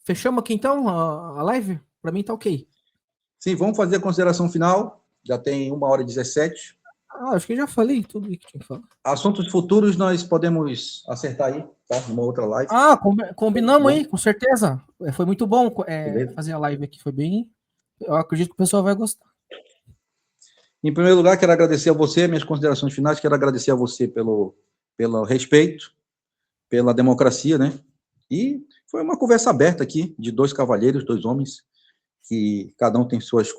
fechamos aqui então a live? Para mim tá ok. Sim, vamos fazer a consideração final. Já tem 1h17. Acho que já falei tudo que tinha que falar. Assuntos futuros nós podemos acertar aí, tá? Numa outra live. Combinamos aí, com certeza. Foi muito bom fazer a live aqui, foi bem... Eu acredito que o pessoal vai gostar. Em primeiro lugar, quero agradecer a você, minhas considerações finais, quero agradecer a você pelo respeito, pela democracia, né? E foi uma conversa aberta aqui, de dois cavalheiros, dois homens, que cada um tem suas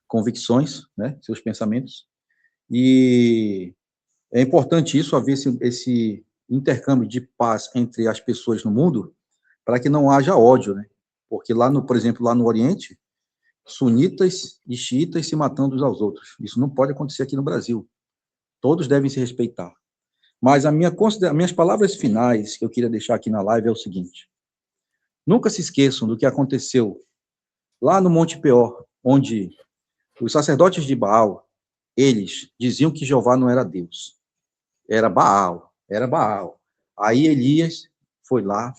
convicções, né? Seus pensamentos. E é importante isso, haver esse intercâmbio de paz entre as pessoas no mundo, para que não haja ódio, né? Porque por exemplo, lá no Oriente, sunitas e xiitas se matando uns aos outros. Isso não pode acontecer aqui no Brasil. Todos devem se respeitar. Mas minhas palavras finais que eu queria deixar aqui na live é o seguinte: nunca se esqueçam do que aconteceu lá no Monte Peor, onde os sacerdotes de Baal, eles diziam que Jeová não era Deus. Era Baal. Aí Elias foi lá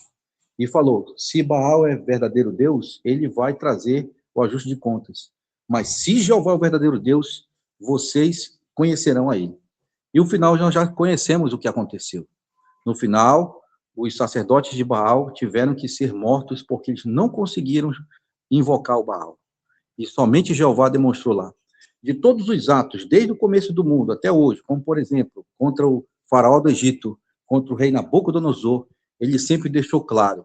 e falou: se Baal é verdadeiro Deus, ele vai trazer o ajuste de contas. Mas se Jeová é o verdadeiro Deus, vocês conhecerão a ele. E o final, nós já conhecemos o que aconteceu. No final, os sacerdotes de Baal tiveram que ser mortos porque eles não conseguiram invocar o Baal. E somente Jeová demonstrou lá. De todos os atos, desde o começo do mundo até hoje, como, por exemplo, contra o faraó do Egito, contra o rei Nabucodonosor, ele sempre deixou claro: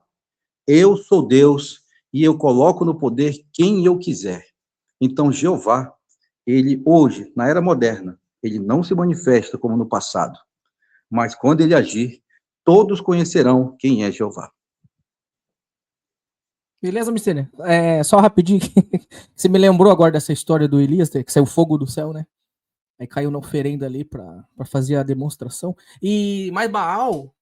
eu sou Deus e eu coloco no poder quem eu quiser. Então, Jeová, ele hoje, na era moderna, ele não se manifesta como no passado, mas quando ele agir, todos conhecerão quem é Jeová. Beleza, Mr. Só rapidinho, você me lembrou agora dessa história do Elias, que saiu fogo do céu, né? Aí caiu na oferenda ali para fazer a demonstração. Mas Baal,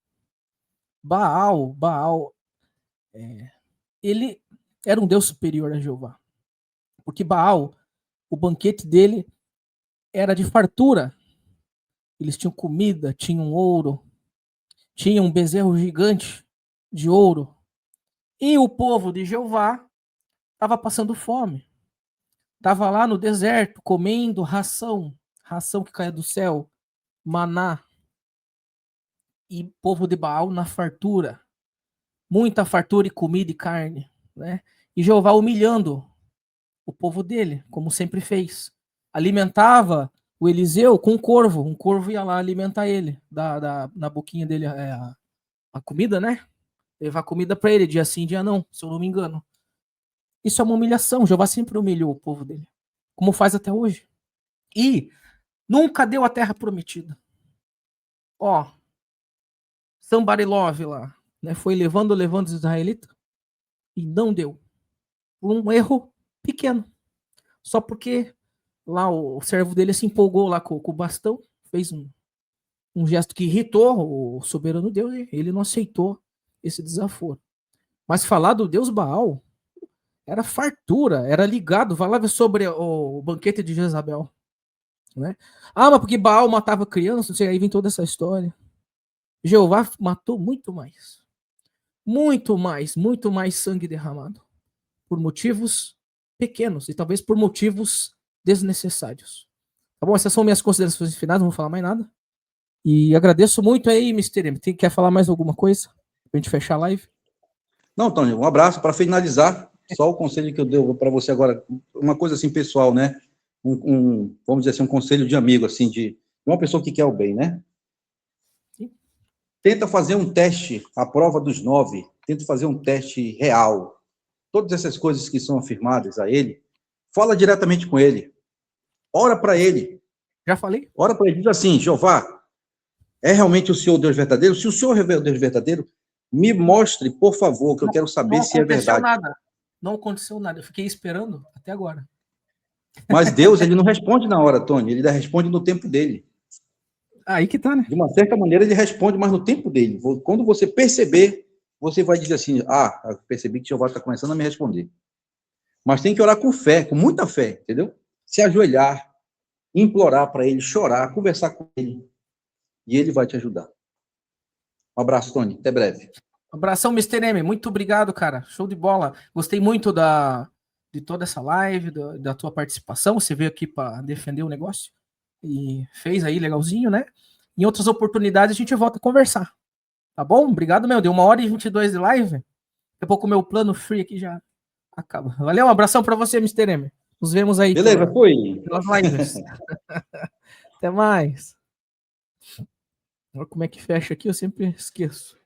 ele era um Deus superior a Jeová. Porque Baal, o banquete dele era de fartura. Eles tinham comida, tinham ouro, tinham um bezerro gigante de ouro. E o povo de Jeová estava passando fome. Estava lá no deserto, comendo ração que caia do céu, maná. E povo de Baal na fartura. Muita fartura e comida e carne, né? E Jeová humilhando o povo dele, como sempre fez. Alimentava o Eliseu com um corvo ia lá alimentar ele, na boquinha dele a comida, né? Levar comida para ele, dia sim, dia não, se eu não me engano. Isso é uma humilhação, Jeová sempre humilhou o povo dele, como faz até hoje. E nunca deu a terra prometida. Ó, Somebody Love lá, né? Foi levando os israelitas e não deu. Um erro pequeno. Só porque lá o servo dele se empolgou lá com o bastão, fez um gesto que irritou o soberano Deus e ele não aceitou esse desaforo. Mas falar do Deus Baal era fartura, era ligado, falava sobre o banquete de Jezabel. Né? Ah, mas porque Baal matava crianças, não sei, aí vem toda essa história. Jeová matou muito mais. Muito mais sangue derramado. Por motivos pequenos e talvez por motivos desnecessários. Tá bom? Essas são minhas considerações finais, não vou falar mais nada. E agradeço muito aí, Mr. M. Quer falar mais alguma coisa? Pra gente fechar a live? Não, Tony, um abraço. Para finalizar, só o conselho que eu dou para você agora, uma coisa assim pessoal, né? Vamos dizer assim, um conselho de amigo, assim, de uma pessoa que quer o bem, né? Sim. Tenta fazer um teste, a prova dos 9, tenta fazer um teste real. Todas essas coisas que são afirmadas a ele, fala diretamente com ele. Ora para ele. Já falei? Ora para ele, diz assim, Jeová, é realmente o Senhor Deus verdadeiro? Se o Senhor é o Deus verdadeiro, me mostre, por favor, que eu quero saber se é verdade. Nada. Não aconteceu nada. Eu fiquei esperando até agora. Mas Deus, ele não responde na hora, Tony. Ele responde no tempo dele. Aí que tá, né? De uma certa maneira, ele responde, mas no tempo dele. Quando você perceber, você vai dizer assim, eu percebi que Jeová está começando a me responder. Mas tem que orar com fé, com muita fé, entendeu? Se ajoelhar, implorar para ele, chorar, conversar com ele. E ele vai te ajudar. Um abraço, Tony. Até breve. Abração, Mr. M. Muito obrigado, cara. Show de bola. Gostei muito de toda essa live, da tua participação. Você veio aqui para defender o negócio e fez aí legalzinho, né? Em outras oportunidades a gente volta a conversar. Tá bom? Obrigado, meu. Deu 1h22 de live. Daqui a pouco o meu plano free aqui já acaba. Valeu, um abração para você, Mr. M. Nos vemos aí. Beleza, foi. Pelas lives. Até mais. Olha como é que fecha aqui, eu sempre esqueço.